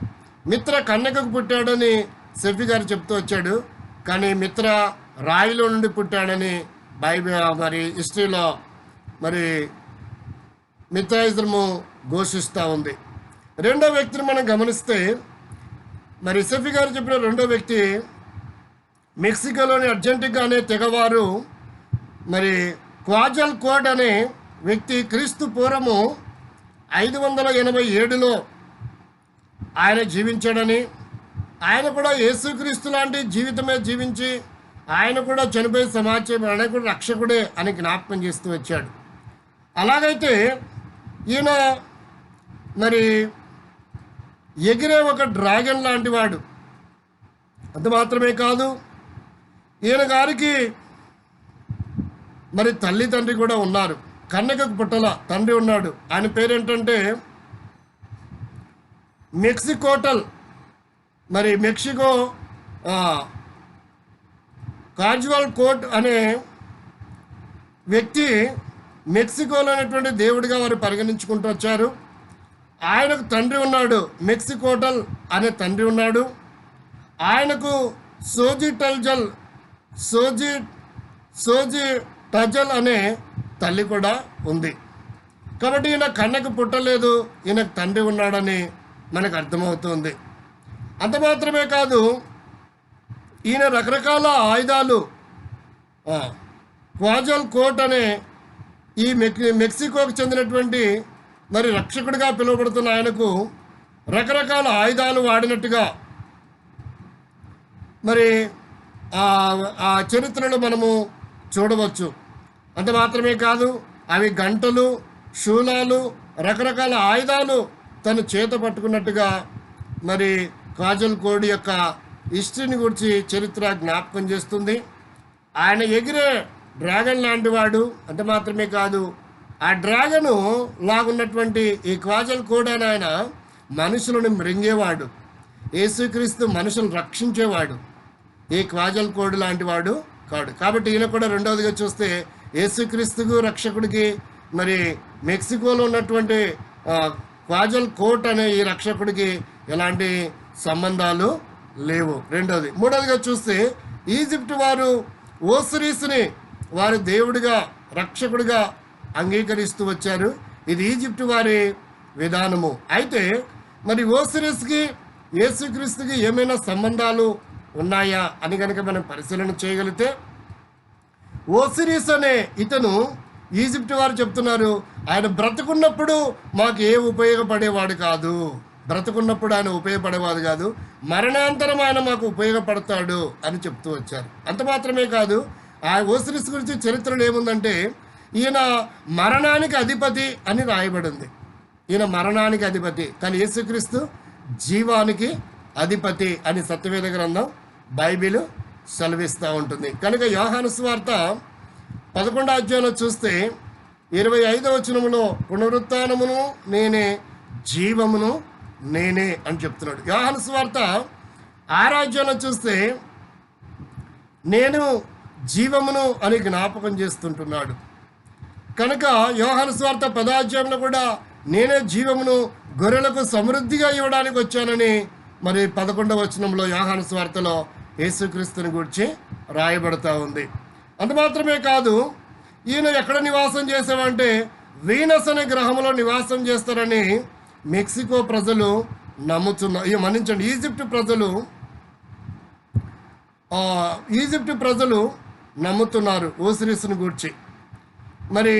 మిత్ర కన్యకకు పుట్టాడని సెఫీ గారు చెప్తూ వచ్చాడు, కానీ మిత్ర రాయిలో నుండి పుట్టాడని బైబిల్ మరి హిస్టరీలో మరి మిత్రాయిజము ఘోషిస్తూ ఉంది. రెండో వ్యక్తిని మనం గమనిస్తే మరి ఇసఫీ గారు చెప్పిన రెండో వ్యక్తి మెక్సికోలోని అర్జెంటికా అనే తెగవారు మరి క్వాజల్ కోడ్ అనే వ్యక్తి క్రీస్తు పూర్వము 587లో ఆయన జీవించాడని, ఆయన కూడా యేసుక్రీస్తు లాంటి జీవితమే జీవించి ఆయన కూడా చనిపోయి సమాజం ఆయన కూడా రక్షకుడే అని జ్ఞాపకం చేస్తూ వచ్చాడు. అలాగైతే ఈయన మరి ఎగిరే ఒక డ్రాగన్ లాంటి వాడు. అంత మాత్రమే కాదు, ఈయన గారికి మరి తల్లి తండ్రి కూడా ఉన్నారు. కన్నెకు పుట్టల తండ్రి ఉన్నాడు. ఆయన పేరేంటంటే మెక్సికోటల్. మరి మెక్సికో కాజువల్ కోట్ అనే వ్యక్తి మెక్సికోలో అనేటువంటి దేవుడిగా వారు పరిగణించుకుంటూ వచ్చారు. ఆయనకు తండ్రి ఉన్నాడు, మెక్సికోటల్ అనే తండ్రి ఉన్నాడు. ఆయనకు సోజి టజల్ అనే తల్లి కూడా ఉంది. కాబట్టి ఈయన కన్నకు పుట్టలేదు, ఈయనకు తండ్రి ఉన్నాడని మనకు అర్థమవుతుంది. అంత మాత్రమే కాదు, ఈయన రకరకాల ఆయుధాలు క్వాజల్ కోట్ అనే ఈ మెక్సికోకు చెందినటువంటి మరి రక్షకుడిగా పిలువబడుతున్న ఆయనకు రకరకాల ఆయుధాలు వాడినట్టుగా మరి ఆ చరిత్రలో మనము చూడవచ్చు. అంత మాత్రమే కాదు, అవి గంటలు, శూలాలు, రకరకాల ఆయుధాలు తను చేత పట్టుకున్నట్టుగా మరి కాజల్ కోడ్ యొక్క హిస్టరీని గురించి చరిత్ర జ్ఞాపకం చేస్తుంది. ఆయన ఎగిరే డ్రాగన్ లాంటి వాడు. అంత మాత్రమే కాదు, ఆ డ్రాగను లాగున్నటువంటి ఈ కాజల్ కోడ్ అని ఆయన మనుషులను మృంగేవాడు. యేసుక్రీస్తు మనుషులను రక్షించేవాడు. ఈ క్వాజల్ కోడ్ లాంటి వాడు కాడు. కాబట్టి ఈయన కూడా రెండవదిగా చూస్తే యేసుక్రీస్తుకు రక్షకుడికి మరి మెక్సికోలో ఉన్నటువంటి క్వాజల్ కోట్ అనే ఈ రక్షకుడికి ఎలాంటి సంబంధాలు లేవు. రెండవది. మూడవదిగా చూస్తే ఈజిప్ట్ వారు ఓసిరిస్ని వారి దేవుడిగా రక్షకుడిగా అంగీకరిస్తూ వచ్చారు. ఇది ఈజిప్ట్ వారి విధానము. అయితే మరి ఓసిరిస్కి యేసుక్రీస్తుకి ఏమైనా సంబంధాలు ఉన్నాయా అని కనుక మనం పరిశీలన చేయగలిగితే, ఓసిరిస్ అనే ఇతను ఈజిప్ట్ వారు చెప్తున్నారు ఆయన బ్రతుకున్నప్పుడు మాకు ఏ ఉపయోగపడేవాడు కాదు, బ్రతుకున్నప్పుడు ఆయన ఉపయోగపడేవాడు కాదు, మరణాంతరం ఆయన మాకు ఉపయోగపడతాడు అని చెప్తూ వచ్చారు. అంత మాత్రమే కాదు, ఆ ఓసిరిస్ గురించి చరిత్రలో ఏముందంటే ఈయన మరణానికి అధిపతి అని రాయబడింది. ఈయన మరణానికి అధిపతి, కానీ యేసుక్రీస్తు జీవానికి అధిపతి అని సత్యవేద గ్రంథం బైబిల్ సెలవిస్తూ ఉంటుంది. కనుక యోహాను సువార్త 11వ అధ్యాయంలో చూస్తే 25వ వచనములో పునరుత్థానమును నేనే, జీవమును నేనే అని చెప్తున్నాడు. యోహాను సువార్త 6వ అధ్యాయంలో చూస్తే నేను జీవమును అని జ్ఞాపకం చేస్తుంటున్నాడు. కనుక యోహాను సువార్త 10వ అధ్యాయంలో కూడా నేనే జీవమును గొర్రెలకు సమృద్ధిగా ఇవ్వడానికి వచ్చానని మరి 11వ వచనంలో యోహాను సువార్తలో యేసుక్రీస్తుని గురించి రాయబడతా ఉంది. అంత మాత్రమే కాదు, ఈయన ఎక్కడ నివాసం చేసామంటే వీనస్ అనే గ్రహంలో నివాసం చేస్తారని మెక్సికో ప్రజలు నమ్ముతున్నారు. మన్నించండి, ఈజిప్ట్ ప్రజలు నమ్ముతున్నారు ఓసిరిస్ని గురించి. మరి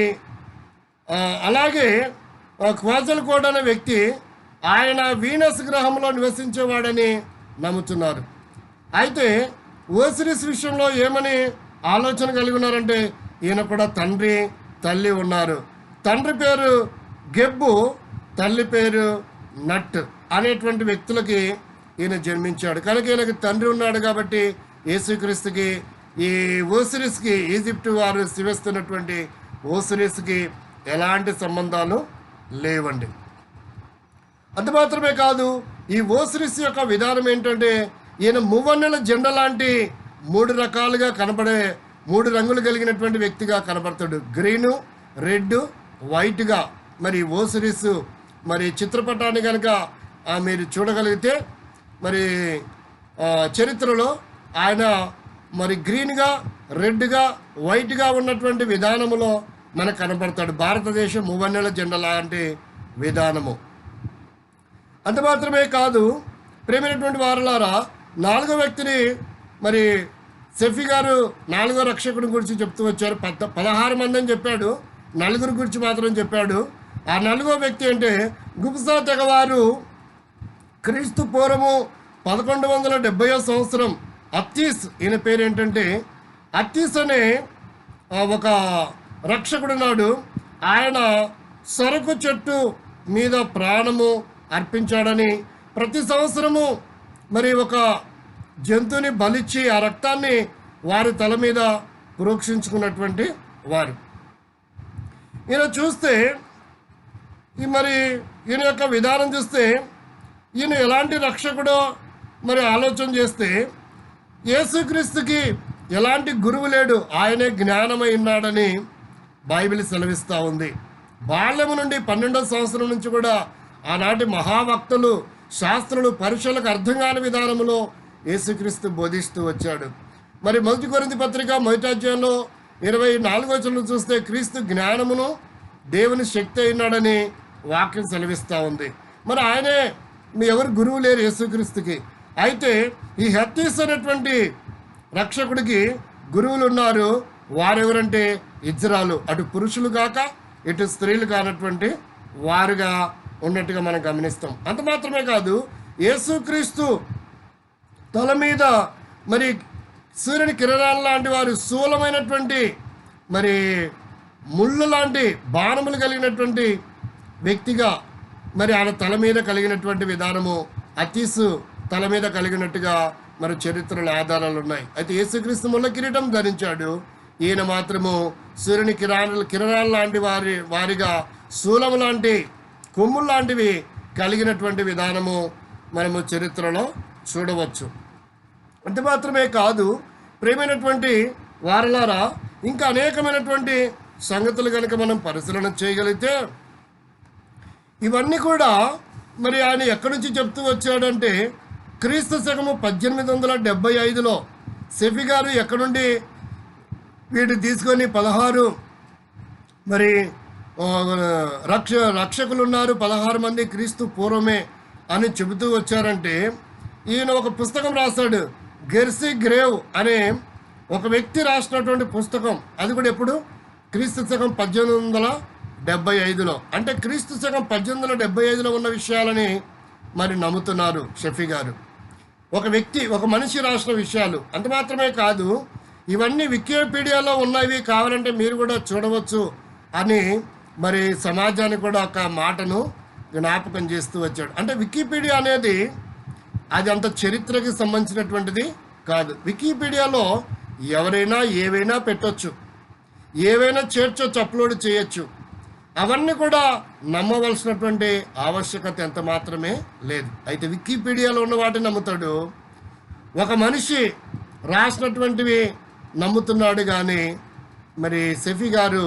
అలాగే క్వాజల్ కోడ్ అనే వ్యక్తి ఆయన వీనస్ గ్రహంలో నివసించేవాడని నమ్ముతున్నారు. అయితే ఓసిరిస్ విషయంలో ఏమని ఆలోచన కలిగి ఉన్నారంటే ఈయన కూడా తండ్రి తల్లి ఉన్నారు. తండ్రి పేరు గెబ్బు, తల్లి పేరు నట్ అనేటువంటి వ్యక్తులకి ఈయన జన్మించాడు. కనుక ఈయనకి తండ్రి ఉన్నాడు కాబట్టి యేసుక్రీస్తుకి ఈ ఓసిరిస్కి ఈజిప్ట్ వారు శివిస్తున్నటువంటి ఓసిరిస్కి ఎలాంటి సంబంధాలు లేవండి. అంత మాత్రమే కాదు, ఈ ఓసిరిస్ యొక్క విధానం ఏంటంటే ఈయన మువ్వన్నెల జెండా లాంటి 3 రకాలుగా కనబడే 3 రంగులు కలిగినటువంటి వ్యక్తిగా కనబడతాడు. గ్రీను, రెడ్, వైట్గా. మరి ఓసిరిస్ మరి చిత్రపటాన్ని కనుక మీరు చూడగలిగితే మరి చరిత్రలో ఆయన మరి గ్రీన్గా, రెడ్గా, వైట్గా ఉన్నటువంటి విధానములో మనకు కనబడతాడు. భారతదేశం మువ్వన్నెల జెండా లాంటి విధానము. అంత మాత్రమే కాదు, ప్రేమైనటువంటి వారలారా, 4వ వ్యక్తిని మరి షఫీ గారు 4వ రక్షకుడి గురించి చెప్తూ వచ్చారు. 16 మంది అని చెప్పాడు, 4 గురించి మాత్రం చెప్పాడు. ఆ 4వ వ్యక్తి అంటే గుప్సా తెగవారు క్రీస్తు పూర్వము 1170వ సంవత్సరం అత్తీస్. ఈయన పేరు ఏంటంటే అత్తీస్ అనే ఒక రక్షకుడున్నాడు. ఆయన సరకు చెట్టు మీద ప్రాణము అర్పించాడని, ప్రతి సంవత్సరము మరి ఒక జంతువుని బలిచ్చి ఆ రక్తాన్ని వారి తల మీద ప్రోక్షించుకున్నటువంటి వారు. ఈయన చూస్తే మరి ఈయన యొక్క విధానం చూస్తే ఈయన ఎలాంటి రక్షకుడో మరి ఆలోచన చేస్తే యేసుక్రీస్తుకి ఎలాంటి గురువు లేడు, ఆయనే జ్ఞానమై ఉన్నాడని బైబిల్ సెలవిస్తూ ఉంది. బాల్యము నుండి 12వ సంవత్సరం నుంచి కూడా ఆనాటి మహావక్తలు, శాస్త్రులు, పరీక్షలకు అర్థం కాని విధానంలో యేసుక్రీస్తు బోధిస్తూ వచ్చాడు. మరి 1 కొరింథీ పత్రిక 1వ అధ్యాయంలో 24వ వచనం చూస్తే క్రీస్తు జ్ఞానమును దేవుని శక్తి అయినాడని వాక్యం సెలవిస్తూ ఉంది. మరి ఆయనే మీ ఎవరు గురువు లేరు యేసుక్రీస్తుకి. అయితే ఈ హత్తీస్ అనేటువంటి రక్షకుడికి గురువులు ఉన్నారు. వారెవరంటే ఇజ్రాలు, అటు పురుషులు కాక ఇటు స్త్రీలు కానటువంటి వారుగా ఉన్నట్టుగా మనం గమనిస్తాం. అంత మాత్రమే కాదు, యేసుక్రీస్తు తల మీద మరి సూర్యుని కిరణాల లాంటి వారు స్థూలమైనటువంటి మరి ముళ్ళు లాంటి బాణములు కలిగినటువంటి వ్యక్తిగా మరి ఆయన తల మీద కలిగినటువంటి విధానము అతీసు తల మీద కలిగినట్టుగా మరి చరిత్రల ఆధారాలు ఉన్నాయి. అయితే యేసుక్రీస్తు ముళ్ళ కిరీటం ధరించాడు, ఈయన మాత్రము సూర్యుని కిరణాల లాంటి వారిగా శూలం లాంటి కొమ్ములు లాంటివి కలిగినటువంటి విధానము మనము చరిత్రలో చూడవచ్చు. అంత మాత్రమే కాదు, ప్రియమైనటువంటి వారలారా, ఇంకా అనేకమైనటువంటి సంగతులు కనుక మనం పరిశీలన చేయగలిగితే ఇవన్నీ కూడా మరి ఆయన ఎక్కడి నుంచి చెప్తూ వచ్చాడంటే క్రీస్తు శకము 1875లో షఫీ గారు ఎక్కడుండి వీటిని తీసుకొని 16 మరి రక్షకులు ఉన్నారు, 16 మంది క్రీస్తు పూర్వమే అని చెబుతూ వచ్చారంటే ఈయన ఒక పుస్తకం రాశాడు. గెర్సీ గ్రేవ్ అనే ఒక వ్యక్తి రాసినటువంటి పుస్తకం. అది కూడా ఎప్పుడు క్రీస్తు శకం 1875లో. అంటే క్రీస్తు శకం 1875లో ఉన్న విషయాలని మరి నమ్ముతున్నారు షఫీ గారు. ఒక వ్యక్తి, ఒక మనిషి రాసిన విషయాలు. అంత మాత్రమే కాదు, ఇవన్నీ వికీపీడియాలో ఉన్నవి, కావాలంటే మీరు కూడా చూడవచ్చు అని మరి సమాజానికి కూడా ఒక మాటను జ్ఞాపకం చేస్తూ వచ్చాడు. అంటే వికీపీడియా అనేది అది అంత చరిత్రకి సంబంధించినటువంటిది కాదు. వికీపీడియాలో ఎవరైనా ఏవైనా పెట్టొచ్చు, ఏవైనా చేర్చొచ్చు, అప్లోడ్ చేయొచ్చు. అవన్నీ కూడా నమ్మవలసినటువంటి ఆవశ్యకత ఎంత మాత్రమే లేదు. అయితే వికీపీడియాలో ఉన్న వాటిని నమ్ముతాడు, ఒక మనిషి రాసినటువంటివి నమ్ముతున్నాడు. కానీ మరి షఫీ గారు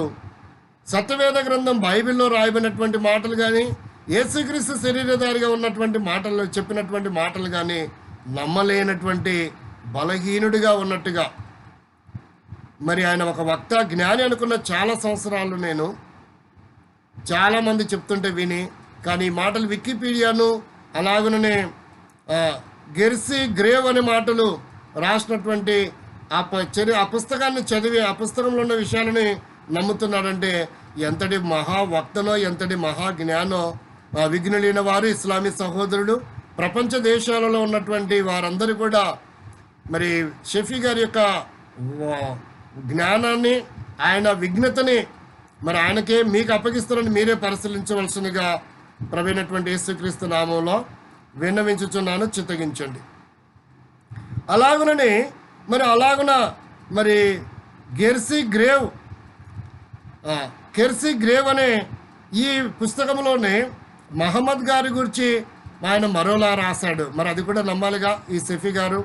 సత్యవేద గ్రంథం బైబిల్లో రాయబడినటువంటి మాటలు కానీ, యేసుక్రీస్తు శరీరధారిగా ఉన్నటువంటి మాటలు, చెప్పినటువంటి మాటలు కానీ నమ్మలేనటువంటి బలహీనుడిగా ఉన్నట్టుగా మరి ఆయన ఒక వక్త, జ్ఞాని అనుకున్న చాలా సంవత్సరాలు నేను చాలామంది చెప్తుంటే విని, కానీ ఈ మాటలు వికీపీడియాను అలాగనే గెర్సీ గ్రేవ్ అనే మాటలు రాసినటువంటి ఆ పుస్తకాన్ని చదివి ఆ పుస్తకంలో ఉన్న విషయాలని నమ్ముతున్నాడంటే ఎంతటి మహావక్తనో, ఎంతటి మహాజ్ఞానో. విఘ్నులైన వారు ఇస్లామీ సహోదరుడు, ప్రపంచ దేశాలలో ఉన్నటువంటి వారందరూ కూడా మరి షఫీ గారి యొక్క జ్ఞానాన్ని, ఆయన విఘ్నతని మరి ఆయనకే మీకు అప్పగిస్తారని మీరే పరిశీలించవలసిందిగా ప్రభువైనటువంటి యేసుక్రీస్తు నామంలో విన్నవించుచున్నాను, చిత్తగించండి. అలాగునని మరి గెర్సీ గ్రేవ్ అనే ఈ పుస్తకంలోనే మహమ్మద్ గారి గురించి ఆయన మరోలా రాశాడు. మరి అది కూడా నమ్మాలిగా ఈ షఫీ గారు.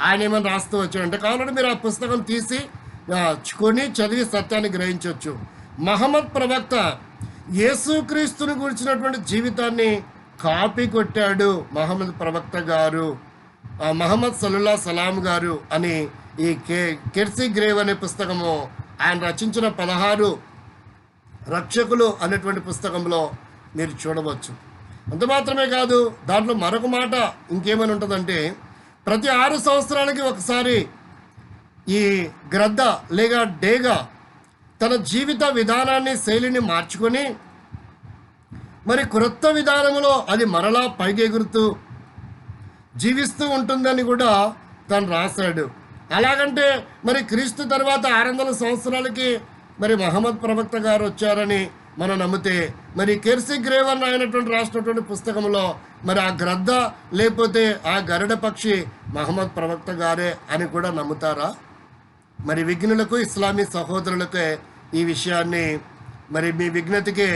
ఆయన ఏమైనా రాస్తూ వచ్చాడంటే కావాలంటే మీరు ఆ పుస్తకం తీసి కొని చదివి సత్యాన్ని గ్రహించవచ్చు. మహమ్మద్ ప్రవక్త యేసుక్రీస్తుని గురించినటువంటి జీవితాన్ని కాపీ కొట్టాడు మహమ్మద్ ప్రవక్త గారు, మహమ్మద్ సల్లల్లాహు సలాం గారు అని ఈ గెర్సీ గ్రేవ్ అనే పుస్తకము ఆయన రచించిన 16 రక్షకులు అనేటువంటి పుస్తకంలో మీరు చూడవచ్చు. అంత మాత్రమే కాదు, దాంట్లో మరొక మాట ఇంకేమని ఉంటుందంటే, ప్రతి 6 సంవత్సరాలకి ఒకసారి ఈ గ్రద్ద లేక డేగ తన జీవిత విధానాన్ని, శైలిని మార్చుకొని మరి క్రొత్త విధానంలో అది మరలా పైకెగురుతూ జీవిస్తూ ఉంటుందని కూడా తను రాశాడు. అలాగంటే మరి క్రీస్తు తర్వాత 600 సంవత్సరాలకి మరి మహమ్మద్ ప్రవక్త గారు వచ్చారని మనం నమ్మితే, మరి కెర్సీ గ్రేవర్ అయినటువంటి రాసినటువంటి పుస్తకంలో మరి ఆ గ్రద్ద లేకపోతే ఆ గరుడ పక్షి మహమ్మద్ ప్రవక్త గారే అని కూడా నమ్ముతారా? మరి విఘ్నులకు, ఇస్లామీ సహోదరులకే ఈ విషయాన్ని మరి మీ విజ్ఞతకి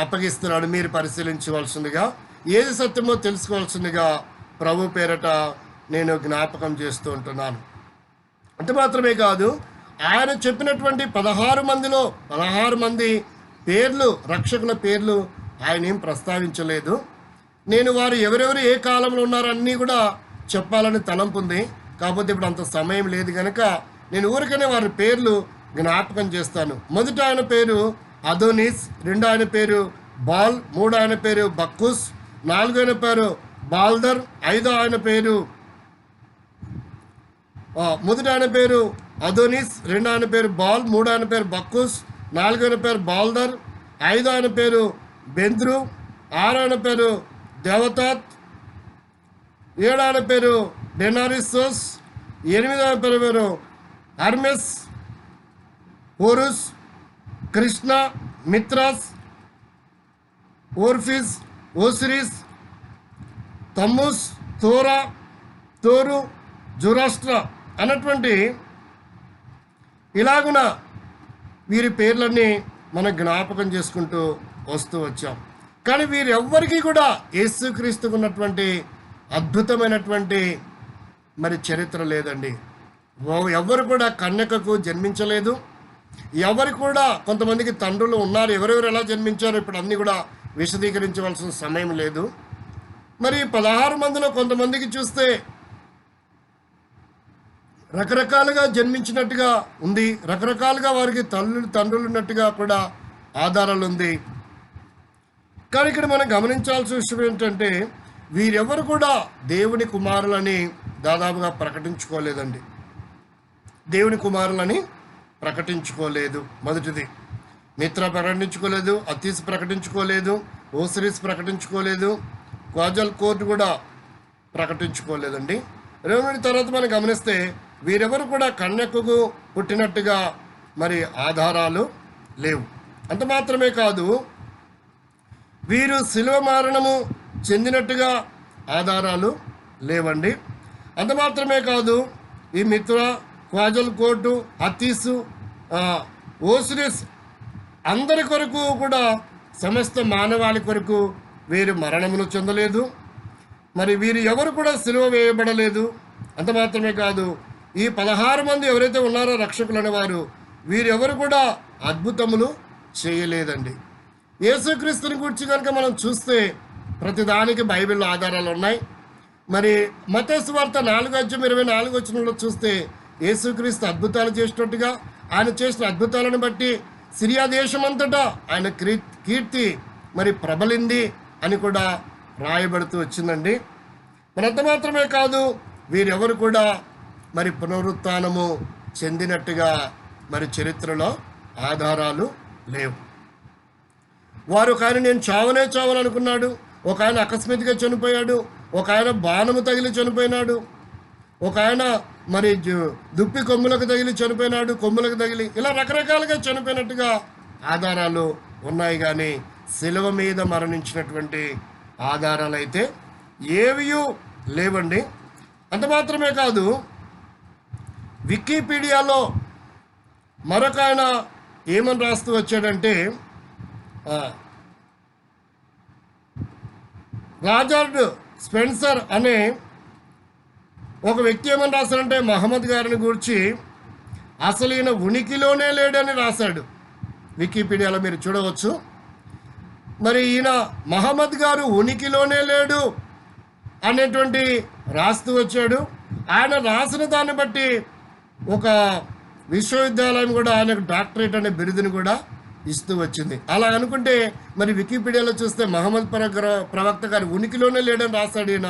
అప్పగిస్తున్నాడు. మీరు పరిశీలించవలసిందిగా, ఏది సత్యమో తెలుసుకోవాల్సిందిగా ప్రభు పేరట నేను జ్ఞాపకం చేస్తూ ఉంటున్నాను. అంత మాత్రమే కాదు, ఆయన చెప్పినటువంటి 16 మందిలో 16 మంది పేర్లు, రక్షకుల పేర్లు ఆయన ఏం ప్రస్తావించలేదు. నేను వారు ఎవరెవరు ఏ కాలంలో ఉన్నారో అన్నీ కూడా చెప్పాలని తలంపు ఉంది. కాకపోతే ఇప్పుడు అంత సమయం లేదు కనుక నేను ఊరికనే వారి పేర్లు జ్ఞాపకం చేస్తాను. మొదట ఆయన పేరు అదోనిస్, రెండో ఆయన పేరు బాల్, మూడో ఆయన పేరు బక్కుస్, నాలుగో ఆయన పేరు బాల్దర్, ఐదో ఆయన పేరు మొదటి ఆయన పేరు అదోనిస్, రెండో ఆయన పేరు బాల్, మూడో ఆయన పేరు బక్కుస్, నాలుగో ఆయన పేరు బాల్దర్, ఐదో ఆయన పేరు బెంద్రు, ఆరో ఆయన పేరు దేవతాత్, ఏడో ఆయన పేరు డెనారిసోస్, ఎనిమిదో ఆయన పేరు హర్మెస్, హోరుస్, కృష్ణ, మిత్రాస్, ఓర్ఫిస్, ఓసిరిస్, తమ్ముస్, తోరా, తోరు, జురాస్ట్ర అన్నటువంటి ఇలాగున వీరి పేర్లన్నీ మనం జ్ఞాపకం చేసుకుంటూ వస్తూ వచ్చాం. కానీ వీరెవ్వరికీ కూడా యేసుక్రీస్తుకు ఉన్నటువంటి అద్భుతమైనటువంటి మరి చరిత్ర లేదండి. ఎవరు కూడా కన్యకకు జన్మించలేదు. ఎవరు కూడా, కొంతమందికి తండ్రులు ఉన్నారు, ఎవరెవరు ఎలా జన్మించారో ఇప్పుడు అన్నీ కూడా విశదీకరించవలసిన సమయం లేదు. మరి 16 మందిలో కొంతమందికి చూస్తే రకరకాలుగా జన్మించినట్టుగా ఉంది, రకరకాలుగా వారికి తండ్రులు ఉన్నట్టుగా కూడా ఆధారాలు ఉంది. కానీ ఇక్కడ మనం గమనించాల్సిన విషయం ఏంటంటే, వీరెవరు కూడా దేవుని కుమారులని దాదాపుగా ప్రకటించుకోలేదండి. దేవుని కుమారులని ప్రకటించుకోలేదు. మొదటిది మిత్ర ప్రకటించుకోలేదు, అతీస్ ప్రకటించుకోలేదు, ఓసిరిస్ ప్రకటించుకోలేదు, క్వాజల్ కోర్ట్ కూడా ప్రకటించుకోలేదండి. రెండో తర్వాత మనం గమనిస్తే వీరెవరు కూడా కన్యకకు పుట్టినట్టుగా మరి ఆధారాలు లేవు. అంత మాత్రమే కాదు, వీరు శిలువ మరణము చెందినట్టుగా ఆధారాలు లేవండి. అంత మాత్రమే కాదు, ఈ మిత్ర, క్వాజల్ కోర్టు, అతీసు, ఓసిరిస్ అందరి కొరకు కూడా, సమస్త మానవాళి కొరకు వీరు మరణమును చెందలేదు. మరి వీరు ఎవరు కూడా సిలువ వేయబడలేదు. అంత మాత్రమే కాదు, ఈ 16 మంది ఎవరైతే ఉన్నారో రక్షకులు అనేవారు, వీరెవరు కూడా అద్భుతములు చేయలేదండి. యేసుక్రీస్తుని గురించి కనుక మనం చూస్తే ప్రతిదానికి బైబిల్లో ఆధారాలు ఉన్నాయి. మరి మత్తయి సువార్త 4:24 చూస్తే యేసుక్రీస్తు అద్భుతాలు చేసినట్టుగా, ఆయన చేసిన అద్భుతాలను బట్టి సిరియా దేశమంతటా ఆయన కీర్తి మరి ప్రబలింది అని కూడా రాయబడుతూ వచ్చిందండి. మరి అంత మాత్రమే కాదు, వీరెవరు కూడా మరి పునరుత్థానము చెందినట్టుగా మరి చరిత్రలో ఆధారాలు లేవు. వారు ఒక ఆయన నేను చావననుకున్నాడు, ఒక ఆయన అకస్మాత్తుగా చనిపోయాడు, ఒక ఆయన బాణము తగిలి చనిపోయినాడు, ఒక ఆయన మరి దుప్పి కొమ్ములకు తగిలి చనిపోయినాడు, కొమ్ములకు తగిలి, ఇలా రకరకాలుగా చనిపోయినట్టుగా ఆధారాలు ఉన్నాయి. కానీ శిలువ మీద మరణించినటువంటి ఆధారాలు అయితే ఏవీ లేవండి. అంత మాత్రమే కాదు, వికీపీడియాలో మరొక ఆయన ఏమని రాస్తూ వచ్చాడంటే, రాజర్డ్ స్పెన్సర్ అనే ఒక వ్యక్తి ఏమని రాశాడంటే, మహమ్మద్ గారిని గురించి అసలు ఈయన ఉనికిలోనే లేడని రాశాడు. వికీపీడియాలో మీరు చూడవచ్చు. మరి ఈయన మహమ్మద్ గారు ఉనికిలోనే లేడు అనేటువంటి రాస్తూ వచ్చాడు. ఆయన రాసిన దాన్ని బట్టి ఒక విశ్వవిద్యాలయం కూడా ఆయనకు డాక్టరేట్ అనే బిరుదుని కూడా ఇస్తూ వచ్చింది. అలా అనుకుంటే మరి వికీపీడియాలో చూస్తే మహమ్మద్ ప్రవక్త గారు ఉనికిలోనే లేడని రాశాడు ఈయన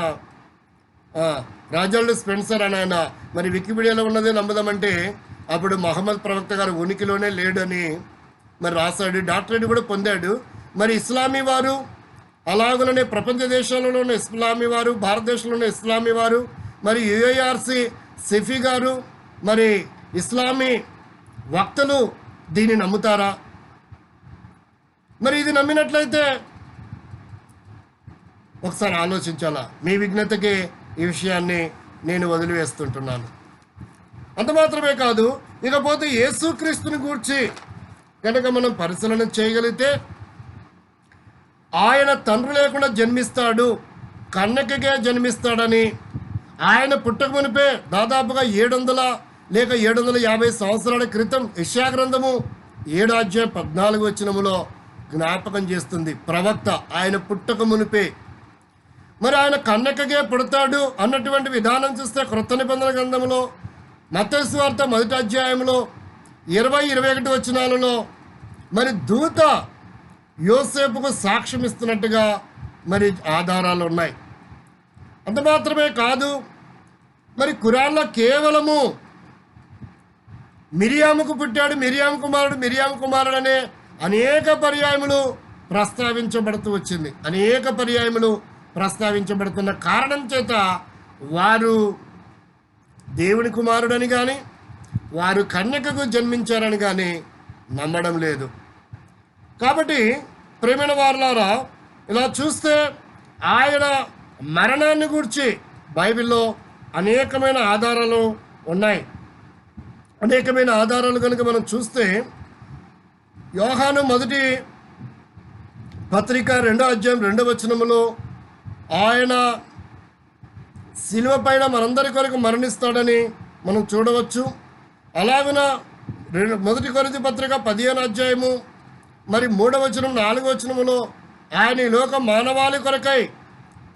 రాజాల్డ్ స్పెన్సర్ అని ఆయన. మరి వికీపీడియాలో ఉన్నదే నమ్మదామంటే అప్పుడు మహమ్మద్ ప్రవక్త గారు ఉనికిలోనే లేడని మరి రాశాడు. డాక్టరేట్ కూడా పొందాడు. మరి ఇస్లామీ వారు అలాగనే ప్రపంచ దేశాలలో ఉన్న ఇస్లామీ వారు, భారతదేశంలో ఉన్న ఇస్లామీ వారు, మరి యుఏఆర్సి సెఫీ గారు, మరి ఇస్లామీ వక్తలు దీన్ని నమ్ముతారా? మరి ఇది నమ్మినట్లయితే ఒకసారి ఆలోచించాలా. మీ విజ్ఞతకి ఈ విషయాన్ని నేను వదిలివేస్తుంటున్నాను. అంత మాత్రమే కాదు, ఇకపోతే యేసుక్రీస్తుని గూర్చి కనుక మనం పరిశీలన చేయగలిగితే ఆయన తండ్రి లేకుండా జన్మిస్తాడు, కన్యకగా జన్మిస్తాడని ఆయన పుట్టక మునిపే దాదాపుగా 700 లేక 750 సంవత్సరాల క్రితం యెషయా గ్రంథము 7:14 జ్ఞాపకం చేస్తుంది ప్రవక్త ఆయన పుట్టక మునిపే. మరి ఆయన కన్యకగా పుడతాడు అన్నటువంటి విధానం చూస్తే క్రొత్త నిబంధన గ్రంథంలో మత్తయి సువార్త 1వ అధ్యాయంలో 20-21 మరి దూత యోసేపుకు సాక్ష్యం ఇస్తున్నట్టుగా మరి ఆధారాలు ఉన్నాయి. అంత మాత్రమే కాదు, మరి ఖురాన్లో కేవలము మిరియాముకు పుట్టాడు, మిరియాం కుమారుడు అనే అనేక పర్యాయములు ప్రస్తావించబడుతూ వచ్చింది. అనేక పర్యాయములు ప్రస్తావించబడుతున్న కారణం చేత వారు దేవుని కుమారుడని కానీ వారు కన్యకకు జన్మించారని కానీ నమ్మడం లేదు. కాబట్టి ప్రేమైన వారులారా, ఇలా చూస్తే ఆయన మరణాన్ని గూర్చి బైబిల్లో అనేకమైన ఆధారాలు ఉన్నాయి. అనేకమైన ఆధారాలు కనుక మనం చూస్తే యోహాను 1వ పత్రిక 2వ అధ్యాయం 2వ వచనములో ఆయన శిలువ పైన మనందరి కొరకు మరణిస్తాడని మనం చూడవచ్చు. అలాగున 1 కొరింథీ పత్రిక 15వ అధ్యాయము మరి 3వ వచనం 4వ వచనములో ఆయన ఈ లోక మానవాళి కొరకై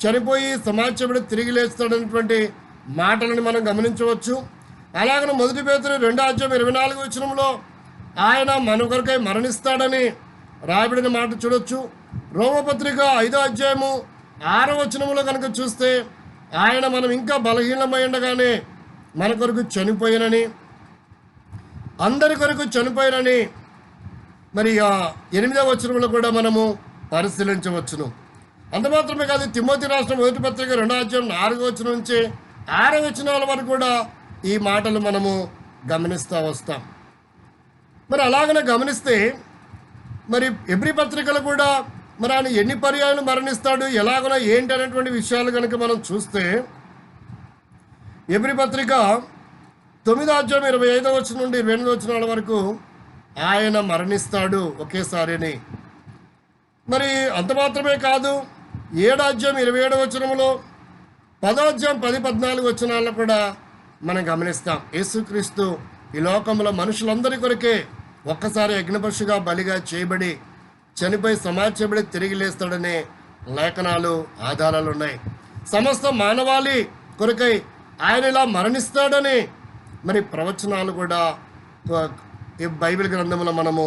చనిపోయి సమాజపడి తిరిగి లేస్తాడనేటువంటి మాటలను మనం గమనించవచ్చు. అలాగనే 1 పేతురు 2వ అధ్యాయం 24వ వచనంలో ఆయన మన కొరకై మరణిస్తాడని రాయబడిన మాట చూడొచ్చు. రోమపత్రిక 5వ అధ్యాయము 6వ వచనములో కనుక చూస్తే ఆయన మనం ఇంకా బలహీనమై ఉండగానే మన కొరకు చనిపోయినని, అందరి కొరకు చనిపోయినని మరి 8వ వచనంలో కూడా మనము పరిశీలించవచ్చును. అంత మాత్రమే కాదు, తిమోతి రాసిన 1వ పత్రిక 2వ అధ్యాయం 4వ వచనం నుంచి 6వ వచనాల వరకు కూడా ఈ మాటలు మనము గమనిస్తూ వస్తాం. మరి అలాగనే గమనిస్తే మరి ఎబ్రీ పత్రికలు కూడా మరి ఆయన ఎన్ని పర్యాయాలు మరణిస్తాడు, ఎలాగనో ఏంటి అనేటువంటి విషయాలు కనుక మనం చూస్తే ఎబ్రీ పత్రిక 9వ అధ్యాయం 25వ వచనం నుండి 28వ వచనాల వరకు ఆయన మరణిస్తాడు ఒకేసారిని. మరి అంత మాత్రమే కాదు, 7వ అధ్యాయం 27వ వచనంలో 10వ అధ్యాయం 10-14 వచనాలను కూడా మనం గమనిస్తాం. యేసుక్రీస్తు ఈ లోకంలో మనుషులందరి కొరకే ఒక్కసారి యజ్ఞపశుగా బలిగా చేయబడి చనిపోయి సమాజబడి తిరిగి లేస్తాడనే లేఖనాలు ఆధారాలు ఉన్నాయి. సమస్త మానవాళి కొరకై ఆయన ఇలా మరణిస్తాడని మరి ప్రవచనాలు కూడా ఈ బైబిల్ గ్రంథంలో మనము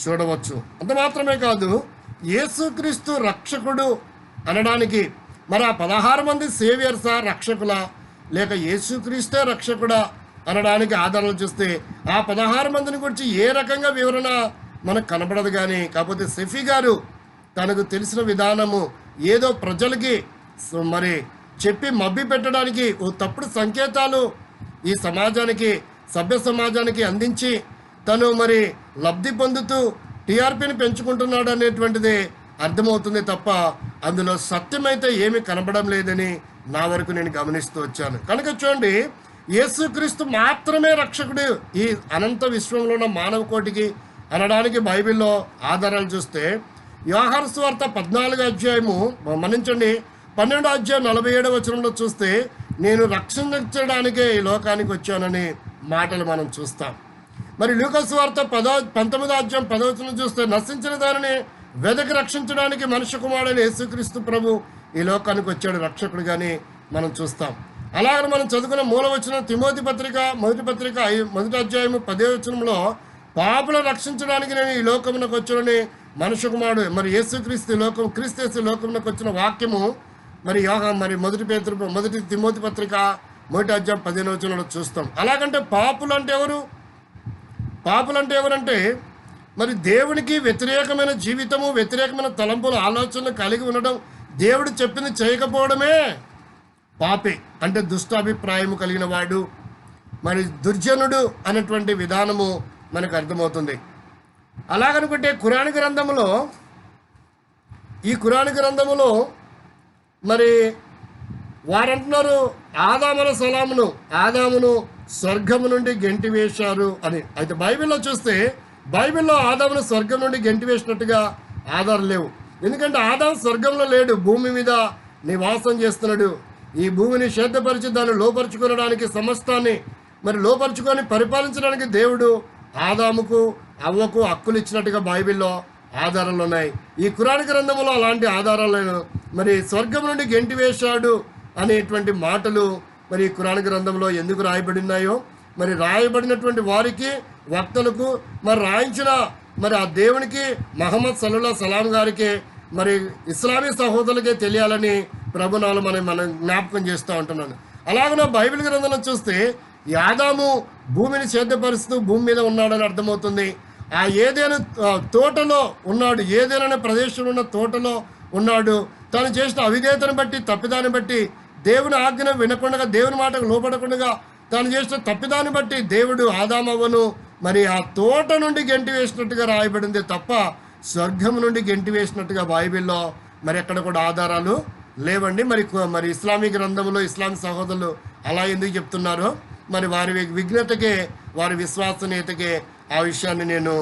చూడవచ్చు. అంత మాత్రమే కాదు, యేసుక్రీస్తు రక్షకుడు అనడానికి మరి ఆ 16 మంది సేవియర్సా రక్షకుల లేక యేసుక్రీస్తే రక్షకుడా అనడానికి ఆధారాలు చూస్తే ఆ 16 మందిని గురించి ఏ రకంగా వివరణ మనకు కనబడదు. కానీ కాకపోతే సెఫీ గారు తనకు తెలిసిన విధానము ఏదో ప్రజలకి మరి చెప్పి మభ్య పెట్టడానికి ఓ తప్పుడు సంకేతాలు ఈ సమాజానికి, సభ్య సమాజానికి అందించి తను మరి లబ్ధి పొందుతూ టీఆర్పీని పెంచుకుంటున్నాడు అనేటువంటిది అర్థమవుతుంది తప్ప అందులో సత్యమైతే ఏమీ కనబడం లేదని నా వరకు నేను గమనిస్తూ వచ్చాను. కనుక చూడండి, యేసుక్రీస్తు మాత్రమే రక్షకుడు ఈ అనంత విశ్వంలో ఉన్న మానవ కోటికి అనడానికి బైబిల్లో ఆధారాలు చూస్తే యోహాను సువార్త 14వ అధ్యాయము మన్నించండి 12వ అధ్యాయం 47వ వచనంలో చూస్తే నేను రక్షించడానికే ఈ లోకానికి వచ్చానని మాటలు మనం చూస్తాం. మరి లూకా సువార్త 19వ అధ్యాయం 10వ వచనం చూస్తే నశించిన దానిని వెదకి రక్షించడానికి మనుష్య కుమారుడైన యేసుక్రీస్తు ప్రభు ఈ లోకానికి వచ్చాడు రక్షకుడిగాని మనం చూస్తాం. అలాగని మనం చదువుకున్న మూలవచనం తిమోతి పత్రిక 1వ పత్రిక 1వ అధ్యాయము 10వ వచనంలో పాపులను రక్షించడానికి నేను ఈ లోకమునకు వచ్చునని మనుష్య కుమారుడు మరి యేసుక్రీస్తు లోకం క్రీస్తు యేసు లోకమునకు వచ్చిన వాక్యము మరి మరి మొదటి తిమోతి పత్రిక 1:15 చూస్తాం. అలాగంటే పాపులు అంటే ఎవరు? పాపులు అంటే ఎవరంటే మరి దేవునికి వ్యతిరేకమైన జీవితము, వ్యతిరేకమైన తలంపులు, ఆలోచనలు కలిగి ఉండడం, దేవుడు చెప్పింది చేయకపోవడమే పాపే. అంటే దుష్టాభిప్రాయము కలిగిన వాడు, మరి దుర్జనుడు అనేటువంటి విధానము మనకు అర్థమవుతుంది. అలాగనుకుంటే ఈ ఖురాన్ గ్రంథములో మరి వారంటున్నారు ఆదామును స్వర్గము నుండి గెంటి వేశారు అని. అయితే బైబిల్లో చూస్తే బైబిల్లో ఆదామును స్వర్గం నుండి గెంటి వేసినట్టుగా ఆధారం లేవు. ఎందుకంటే ఆదాము స్వర్గంలో లేడు, భూమి మీద నివాసం చేస్తున్నాడు. ఈ భూమిని సేద్యపరిచి దాన్ని లోపరుచుకోవడానికి, సమస్తాన్ని మరి లోపరుచుకొని పరిపాలించడానికి దేవుడు ఆదాముకు అవ్వకు హక్కులు ఇచ్చినట్టుగా బైబిల్లో ఆధారాలు ఉన్నాయి. ఈ ఖురాన్ గ్రంథంలో అలాంటి ఆధారాలు లేవు. మరి స్వర్గం నుండి గెంటి వేశాడు అనేటువంటి మాటలు మరి ఖురాన్ గ్రంథంలో ఎందుకు రాయబడి ఉన్నాయో, మరి రాయబడినటువంటి వారికి, వక్తలకు, మరి రాయించిన మరి ఆ దేవునికి మహమ్మద్ సల్లల్లాహు సలాం గారికి, మరి ఇస్లామీ సహోదరులకే తెలియాలని ప్రభునాలు మనం జ్ఞాపకం చేస్తూ ఉంటున్నాను. అలాగనే బైబిల్ గ్రంథంలో చూస్తే ఈ ఆదాము భూమిని సేద్యపరుస్తూ భూమి మీద ఉన్నాడని అర్థమవుతుంది. ఆ ఏదైనా తోటలో ఉన్నాడు, ఏదైనా ప్రదేశంలో ఉన్న తోటలో ఉన్నాడు. తను చేసిన అవిధేయతను బట్టి, తప్పిదాన్ని బట్టి, దేవుని ఆజ్ఞను వినకుండా, దేవుని మాటకు లోపడకుండా తాను చేసిన తప్పిదాన్ని బట్టి దేవుడు ఆదామవ్వను మరి ఆ తోట నుండి గెంటి వేసినట్టుగా రాయబడింది తప్ప స్వర్గం నుండి గెంటి వేసినట్టుగా బైబిల్లో మరి ఎక్కడ కూడా ఆధారాలు లేవండి. మరి ఇస్లామీ గ్రంథంలో ఇస్లాం సహోదరులు అలా ఎందుకు చెప్తున్నారో, మరి వారి విఘ్నతకే, వారి విశ్వసనీయతకే ఆ విషయాన్ని నేను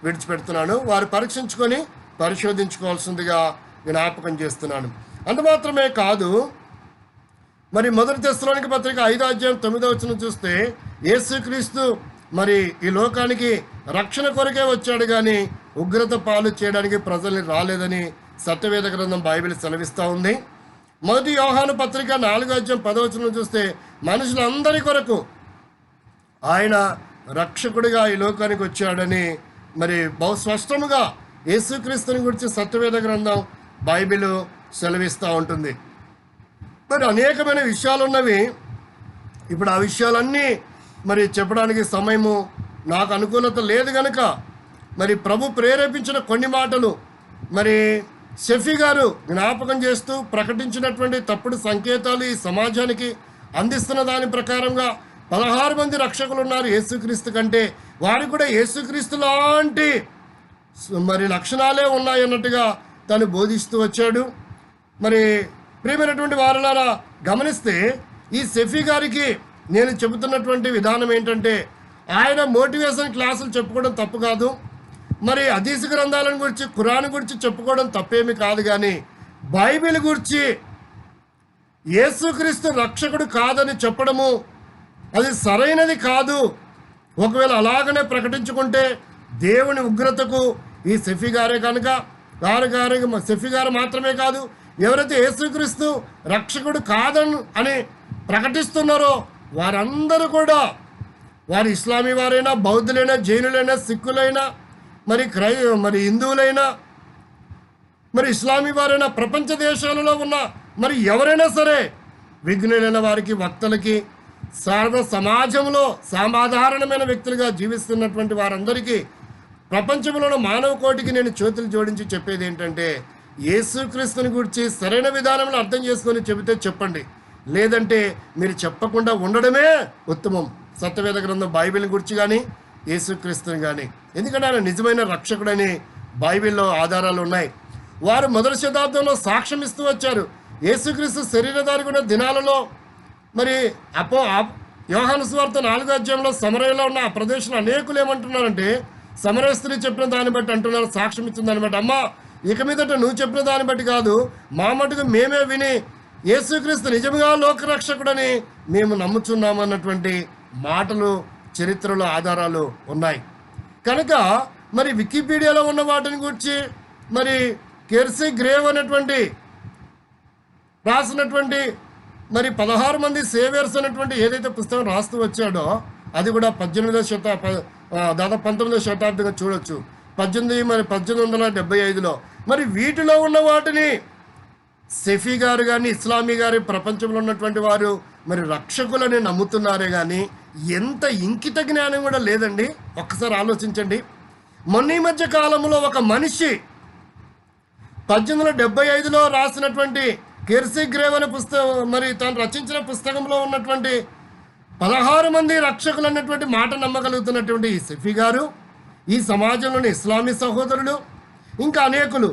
విడిచిపెడుతున్నాను. వారు పరీక్షించుకొని పరిశోధించుకోవాల్సిందిగా జ్ఞాపకం చేస్తున్నాను. అంత మాత్రమే కాదు, మరి మొదటి తెస్సలోనిక పత్రిక 5:9 చూస్తే యేసుక్రీస్తు మరి ఈ లోకానికి రక్షణ కొరకే వచ్చాడు కానీ ఉగ్రత పాలు చేయడానికి ప్రజల్ని రాలేదని సత్యవేద గ్రంథం బైబిల్ సెలవిస్తూ ఉంది. మొదటి యోహాను పత్రిక 4:10 చూస్తే మనుషులందరి కొరకు ఆయన రక్షకుడిగా ఈ లోకానికి వచ్చాడని మరి బహు స్పష్టముగా యేసుక్రీస్తుని గురించి సత్యవేద గ్రంథం బైబిల్ సెలవిస్తూ ఉంటుంది. మరి అనేకమైన విషయాలు ఉన్నవి. ఇప్పుడు ఆ విషయాలన్నీ మరి చెప్పడానికి సమయము నాకు అనుకూలత లేదు కనుక మరి ప్రభు ప్రేరేపించిన కొన్ని మాటలు మరి షఫీ గారు జ్ఞాపకం చేస్తూ ప్రకటించినటువంటి తప్పుడు సంకేతాలు ఈ సమాజానికి అందిస్తున్న దాని ప్రకారంగా 16 మంది రక్షకులు ఉన్నారు యేసుక్రీస్తు కంటే. వారికి కూడా యేసుక్రీస్తు లాంటి మరి లక్షణాలే ఉన్నాయన్నట్టుగా తను బోధిస్తూ వచ్చాడు. మరి ప్రియమైనటువంటి వారులారా గమనిస్తే ఈ షఫీ గారికి నేను చెబుతున్నటువంటి విధానం ఏంటంటే, ఆయన మోటివేషన్ క్లాసులు చెప్పుకోవడం తప్పు కాదు, మరి హదీస్ గ్రంథాలను గురించి, ఖురాన్ గురించి చెప్పుకోవడం తప్పేమి కాదు. కానీ బైబిల్ గురించి యేసుక్రీస్తు రక్షకుడు కాదని చెప్పడము అది సరైనది కాదు. ఒకవేళ అలాగనే ప్రకటించుకుంటే దేవుని ఉగ్రతకు ఈ షఫీ గారే కనుక షఫీ గారు మాత్రమే కాదు, ఎవరైతే యేసుక్రీస్తు రక్షకుడు అని ప్రకటిస్తున్నారో వారందరూ కూడా, వారు ఇస్లామీ వారైనా, బౌద్ధులైనా, జైనులైనా, సిక్కులైనా, మరి హిందువులైనా, మరి ఇస్లామీ వారైనా, ప్రపంచ దేశాలలో ఉన్న మరి ఎవరైనా సరే విఘ్నులైన వారికి, వక్తలకి, సర్వ సమాజంలో సాధారణమైన వ్యక్తులుగా జీవిస్తున్నటువంటి వారందరికీ, ప్రపంచంలో మానవ కోటికి నేను చేతులు జోడించి చెప్పేది ఏంటంటే, యేసుక్రీస్తుని గురించి సరైన విధానంలో అర్థం చేసుకొని చెబితే చెప్పండి, లేదంటే మీరు చెప్పకుండా ఉండడమే ఉత్తమం. సత్యవేద గ్రంథం బైబిల్ గురించి కానీ, యేసుక్రీస్తుని కానీ, ఎందుకంటే ఆయన నిజమైన రక్షకుడని బైబిల్లో ఆధారాలు ఉన్నాయి. వారు మొదటి శతాబ్దంలో సాక్ష్యం ఇస్తూ వచ్చారు. యేసుక్రీస్తు శరీరధారి ఉన్న దినాలలో మరి యోహాను సువార్త 4వ సమరయలో ఉన్న ఆ ప్రదేశంలో అనేకులు ఏమంటున్నారంటే, సమరయ స్త్రీ చెప్పిన దాన్ని బట్టి అంటున్నారు, సాక్ష్యం ఇచ్చిన దాన్ని బట్టి, అమ్మ ఇక మీదట నువ్వు చెప్పిన దాన్ని బట్టి కాదు, మా మటుకు మేమే విని యేసుక్రీస్తు నిజంగా లోకరక్షకుడని మేము నమ్ముచున్నాము అన్నటువంటి మాటలు చరిత్రలో ఆధారాలు ఉన్నాయి. కనుక మరి వికీపీడియాలో ఉన్న వాటిని గురించి మరి కెర్సీ గ్రేవ్ అనేటువంటి రాసినటువంటి మరి 16 మంది సేవియర్స్ అనేటువంటి ఏదైతే పుస్తకం రాస్తూ వచ్చాడో అది కూడా దాదాపు 19వ శతాబ్దంగా చూడొచ్చు. 1875లో. మరి వీటిలో ఉన్న వాటిని సెఫీ గారు కానీ ఇస్లామీ గారి ప్రపంచంలో ఉన్నటువంటి వారు మరి రక్షకులని నమ్ముతున్నారే కానీ ఎంత ఇంకిత జ్ఞానం కూడా లేదండి. ఒక్కసారి ఆలోచించండి. మొన్న ఈ మధ్య కాలంలో ఒక మనిషి 1875లో రాసినటువంటి కెర్సిగ్రేవ్ అనే పుస్తకం, మరి తను రచించిన పుస్తకంలో ఉన్నటువంటి 16 మంది రక్షకులు అన్నటువంటి మాట నమ్మగలుగుతున్నటువంటి ఈ సెఫీ గారు, ఈ సమాజంలోని ఇస్లామీ సహోదరులు, ఇంకా అనేకులు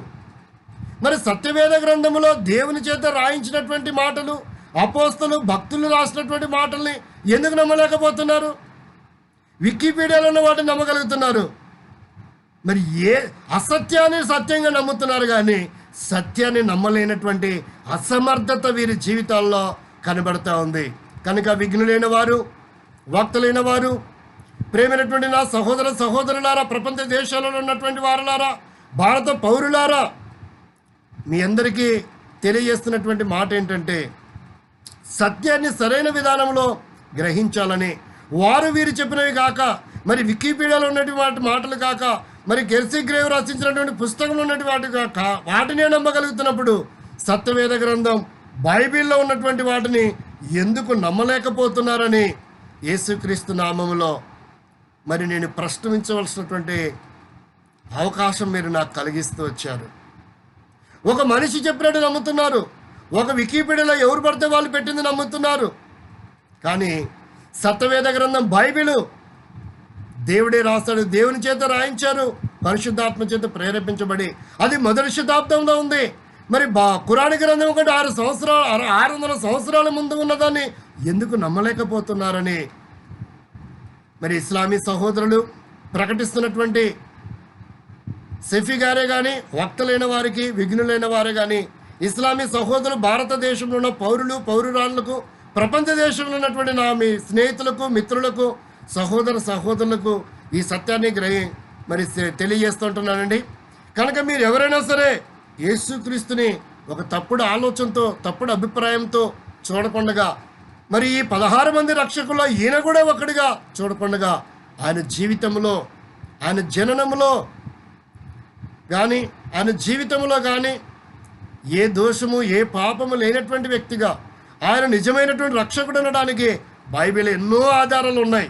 మరి సత్యవేద గ్రంథములో దేవుని చేత రాయించినటువంటి మాటలు, అపోస్తలు భక్తులు రాసినటువంటి మాటల్ని ఎందుకు నమ్మలేకపోతున్నారు? వికీపీడియాలో ఉన్న వాటిని నమ్మగలుగుతున్నారు. మరి అసత్యాన్ని సత్యంగా నమ్ముతున్నారు కానీ సత్యాన్ని నమ్మలేనటువంటి అసమర్థత వీరి జీవితాల్లో కనబడుతూ ఉంది. కనుక విఘ్నులైన వారు, వక్తలైన వారు, ప్రేమైనటువంటి నా సహోదర సహోదరులారా, ప్రపంచ దేశాలలో ఉన్నటువంటి వారులారా, భారత పౌరులారా, మీ అందరికీ తెలియజేస్తున్నటువంటి మాట ఏంటంటే సత్యాన్ని సరైన విధానంలో గ్రహించాలని, వారు వీరు చెప్పినవి కాక, మరి వికీపీడియాలో ఉన్నటువంటి మాటలు కాక, మరి కెర్సిగ్రేవ్ రచించినటువంటి పుస్తకంలో ఉన్నటువంటి వాటి కాక వాటినే నమ్మగలుగుతున్నప్పుడు సత్యవేద గ్రంథం బైబిల్లో ఉన్నటువంటి వాటిని ఎందుకు నమ్మలేకపోతున్నారని యేసుక్రీస్తు నామములో మరి నేను ప్రశ్నించవలసినటువంటి అవకాశం మీరు నాకు కలిగిస్తూ వచ్చారు. ఒక మనిషి చెప్పినట్టు నమ్ముతున్నారు, ఒక వికీపీడియాలో ఎవరు పడితే వాళ్ళు పెట్టింది నమ్ముతున్నారు. కానీ సత్యవేద గ్రంథం బైబిలు దేవుడే రాస్తాడు, దేవుని చేత రాయించారు, పరిశుద్ధాత్మ చేత ప్రేరేపించబడి అది మొదటి శతాబ్దంలో ఉంది. మరి ఖురాన్ గ్రంథం ఒకటి 600 సంవత్సరాల ముందు ఉన్నదాన్ని ఎందుకు నమ్మలేకపోతున్నారని మరి ఇస్లామీ సహోదరులు ప్రకటిస్తున్నటువంటి సెఫీ గారే కానీ, వక్తలైన వారికి, విఘ్నులైన వారే కానీ, ఇస్లామీ సహోదరులు, భారతదేశంలో ఉన్న పౌరులు పౌరురాళ్లకు, ప్రపంచ దేశంలో ఉన్నటువంటి నా మీ స్నేహితులకు, మిత్రులకు, సహోదర సహోదరులకు ఈ సత్యాన్ని మరి తెలియజేస్తుంటున్నానండి. కనుక మీరు ఎవరైనా సరే యేసుక్రీస్తుని ఒక తప్పుడు ఆలోచనతో, తప్పుడు అభిప్రాయంతో చూడకుండగా, మరి ఈ 16 మంది రక్షకుల్లో ఈయన కూడా ఒకటిగా చూడకుండగా, ఆయన జీవితంలో, ఆయన జననంలో కానీ, ఆయన జీవితంలో కానీ ఏ దోషము, ఏ పాపము లేనటువంటి వ్యక్తిగా ఆయన నిజమైనటువంటి రక్షకుడు అనడానికి బైబిల్ ఎన్నో ఆధారాలు ఉన్నాయి.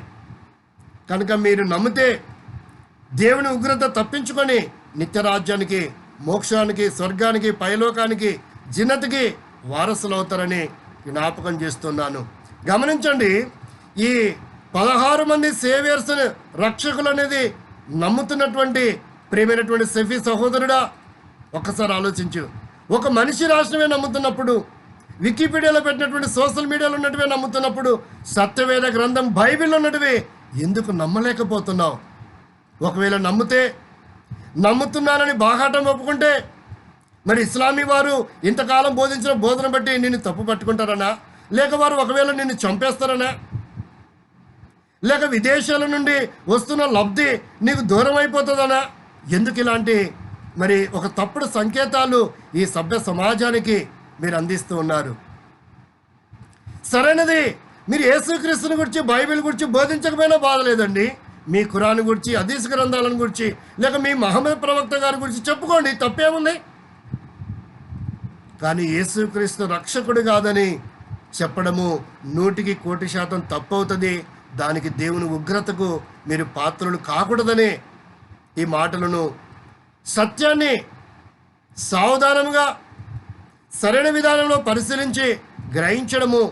కనుక మీరు నమ్మితే దేవుని ఉగ్రత తప్పించుకొని నిత్యరాజ్యానికి, మోక్షానికి, స్వర్గానికి, పైలోకానికి, జిన్నతికి వారసులు అవుతారని జ్ఞాపకం చేస్తున్నాను. గమనించండి, ఈ 16 మంది సేవియర్స్ రక్షకులు అనేది నమ్ముతున్నటువంటి ప్రేమైనటువంటి సెఫీ సహోదరుడా, ఒక్కసారి ఆలోచించు. ఒక మనిషి రాసినవే నమ్ముతున్నప్పుడు, వికీపీడియాలో పెట్టినటువంటి సోషల్ మీడియాలో ఉన్నటివే నమ్ముతున్నప్పుడు, సత్యవేద గ్రంథం బైబిల్లో ఉన్నటివి ఎందుకు నమ్మలేకపోతున్నావు? ఒకవేళ నమ్ముతున్నానని బాహాటం ఒప్పుకుంటే మరి ఇస్లామీ వారు ఇంతకాలం బోధించిన బోధన బట్టి నిన్ను తప్పు పట్టుకుంటారనా? లేక వారు ఒకవేళ నిన్ను చంపేస్తారనా? లేక విదేశాల నుండి వస్తున్న లబ్ధి నీకు దూరం అయిపోతుందనా? ఎందుకు ఇలాంటి మరి ఒక తప్పుడు సంకేతాలు ఈ సభ్య సమాజానికి మీరు అందిస్తూ ఉన్నారు? సరైనది మీరు యేసుక్రీస్తుని గురించి, బైబిల్ గురించి బోధించకపోయినా బాధలేదండి. మీ ఖురాన్ గురించి, హదీస్ గ్రంథాలను గురించి, లేక మీ మహమ్మద్ ప్రవక్త గారి గురించి చెప్పుకోండి, తప్పేముంది. కానీ యేసుక్రీస్తు రక్షకుడు కాదని చెప్పడము 100% తప్పవుతుంది. దానికి దేవుని ఉగ్రతకు మీరు పాత్రలు కాకూడదని ఈ మాటలను, సత్యాన్ని సావధానంగా సరైన విధానంలో పరిశీలించి గ్రహించడము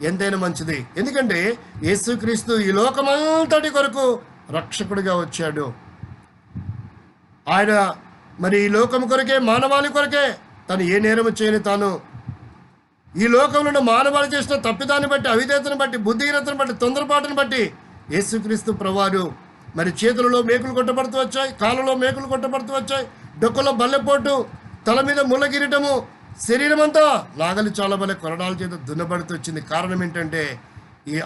ఎంతైనా మంచిది. ఎందుకంటే యేసుక్రీస్తు ఈ లోకమంతటి కొరకు రక్షకుడిగా వచ్చాడు. ఆయన మరి ఈ లోకం కొరకే, మానవాళి కొరకే తను ఏ నేరము చేయని తాను ఈ లోకంలో మానవాళి చేసిన తప్పిదాన్ని బట్టి, అవిధేతను బట్టి, బుద్ధిహీనతను బట్టి, తొందరపాటును బట్టి యేసుక్రీస్తు ప్రభువారు మరి చేతులలో మేకులు కొట్టబడుతూ వచ్చాయి, కాళ్ళలో మేకులు కొట్టబడుతూ వచ్చాయి, డొక్కలో బల్లెపోటు, తల మీద ముళ్ళగిరటము, శరీరం అంతా నాగలి చాలబలే కొరడాల చేత దున్నబడుతూ వచ్చింది. కారణం ఏంటంటే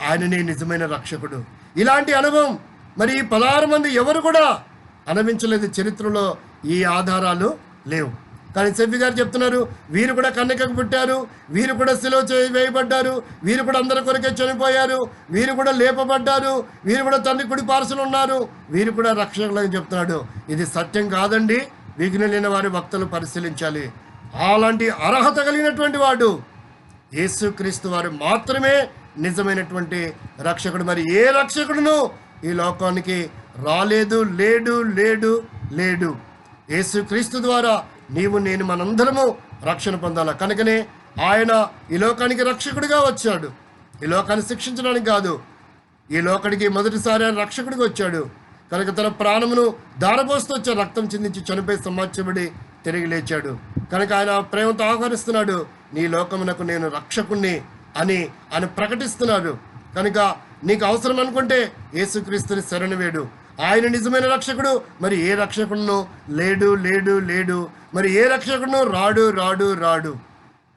ఆయననే నిజమైన రక్షకుడు. ఇలాంటి అనుభవం మరి ఈ 16 మంది ఎవరు కూడా అనుభవించలేదు. చరిత్రలో ఈ ఆధారాలు లేవు. కానీ సెఫీ గారు చెప్తున్నారు, వీరు కూడా కన్యకకు పుట్టారు, వీరు కూడా సిలువ వేయబడ్డారు, వీరు కూడా అందరి కొరకే చనిపోయారు, వీరు కూడా లేపబడ్డారు, వీరు కూడా తండ్రి కుడి పార్శ్వలో ఉన్నారు, వీరు కూడా రక్షకులని చెప్తున్నాడు. ఇది సత్యం కాదండి. విఘ్నులైన వారి వక్తలు పరిశీలించాలి. అలాంటి అర్హత కలిగినటువంటి వాడు యేసుక్రీస్తు వారు మాత్రమే నిజమైనటువంటి రక్షకుడు. మరి ఏ రక్షకుడును ఈ లోకానికి రాలేదు, లేడు లేడు లేడు. యేసుక్రీస్తు ద్వారా నీవు నేను మనందరము రక్షణ పొందాలి. కనుకనే ఆయన ఈ లోకానికి రక్షకుడిగా వచ్చాడు. ఈ లోకాన్ని శిక్షించడానికి కాదు, ఈ లోకానికి మొదటిసారి ఆయన రక్షకుడిగా వచ్చాడు. కనుక తన ప్రాణమును దారపోస్తూ వచ్చాడు, రక్తం చిందించి చనిపోయి సమాజబడి తిరిగి లేచాడు. కనుక ఆయన ప్రేమతో ఆహ్వానిస్తున్నాడు, నీ లోకమునకు నేను రక్షకుణ్ణి అని ఆయన ప్రకటిస్తున్నాడు. కనుక నీకు అవసరం అనుకుంటే యేసుక్రీస్తుని శరణు వేడు. ఆయన నిజమైన రక్షకుడు. మరి ఏ రక్షకుడును లేడు లేడు లేడు. మరి ఏ రక్షకుడును రాడు రాడు రాడు.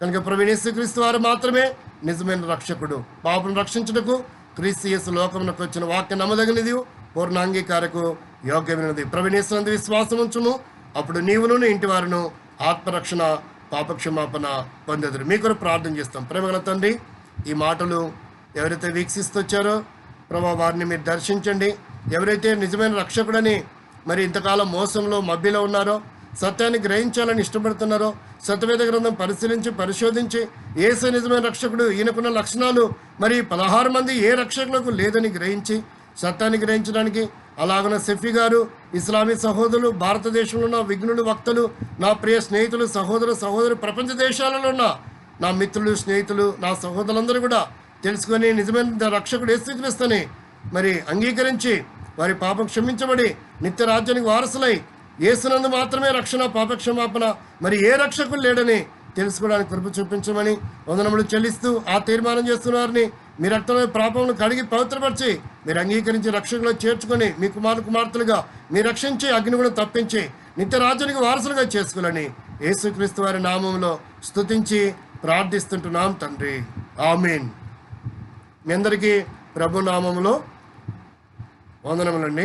కనుక ప్రభువైన యేసుక్రీస్తు వారు మాత్రమే నిజమైన రక్షకుడు. పాపను రక్షించుటకు క్రీస్తు యేసు లోకమునకు వచ్చిన వాక్యం నమ్మదగినది, పూర్ణ అంగీకారకు యోగ్యమైనది. ప్రభువైన యేసునందు విశ్వాసం ఉంచుము, అప్పుడు నీవును నీ ఇంటి వారును ఆత్మరక్షణ పాపక్షమాపణ పొందెదరు. మీ కొరకు ప్రార్థన చేస్తాం. ప్రేమగల తండ్రి, ఈ మాటలు ఎవరైతే వీక్షిస్తూ వచ్చారో ప్రభా వారిని మీరు దర్శించండి. ఎవరైతే నిజమైన రక్షకుడని మరి ఇంతకాలం మోసంలో మభ్యలో ఉన్నారో, సత్యాన్ని గ్రహించాలని ఇష్టపడుతున్నారో, సత్యవేద గ్రంథం పరిశీలించి పరిశోధించి యేసు నిజమైన రక్షకుడు, ఈయనకున్న లక్షణాలు మరి 16 మంది ఏ రక్షకులకు లేదని గ్రహించి సత్యాన్ని గ్రహించడానికి అలాగన సెఫీ గారు, ఇస్లామీ సహోదరులు, భారతదేశంలో ఉన్న విఘ్నులు వక్తలు, నా ప్రియ స్నేహితులు, సహోదరు ప్రపంచ దేశాలలో ఉన్న నా మిత్రులు, స్నేహితులు, నా సహోదరులందరూ కూడా తెలుసుకొని నిజమైన రక్షకుడు యేసుక్రీస్తుని మరి అంగీకరించి వారి పాపం క్షమించబడి నిత్య రాజ్యానికి వారసులై యేసునందు మాత్రమే రక్షణ పాపక్షమాపణ మరి ఏ రక్షకులు లేడని తెలుసుకోవడానికి కృప చూపించమని వందనములు చెల్లిస్తూ ఆ తీర్మానం చేస్తున్న వారిని మీ రక్తంలో పాపమును కడిగి పవిత్రపరిచి మీరు అంగీకరించి రక్షకులో చేర్చుకొని మీ కుమార్తెలుగా మీరు రక్షించి అగ్ని కూడా తప్పించి నిత్య రాజ్యానికి వారసులుగా చేసుకోవాలని యేసుక్రీస్తు వారి నామంలో స్తుతించి ప్రార్థిస్తుంటున్నాం తండ్రి. ఆమేన్. మీ అందరికీ ప్రభు నామములో వందనములండి.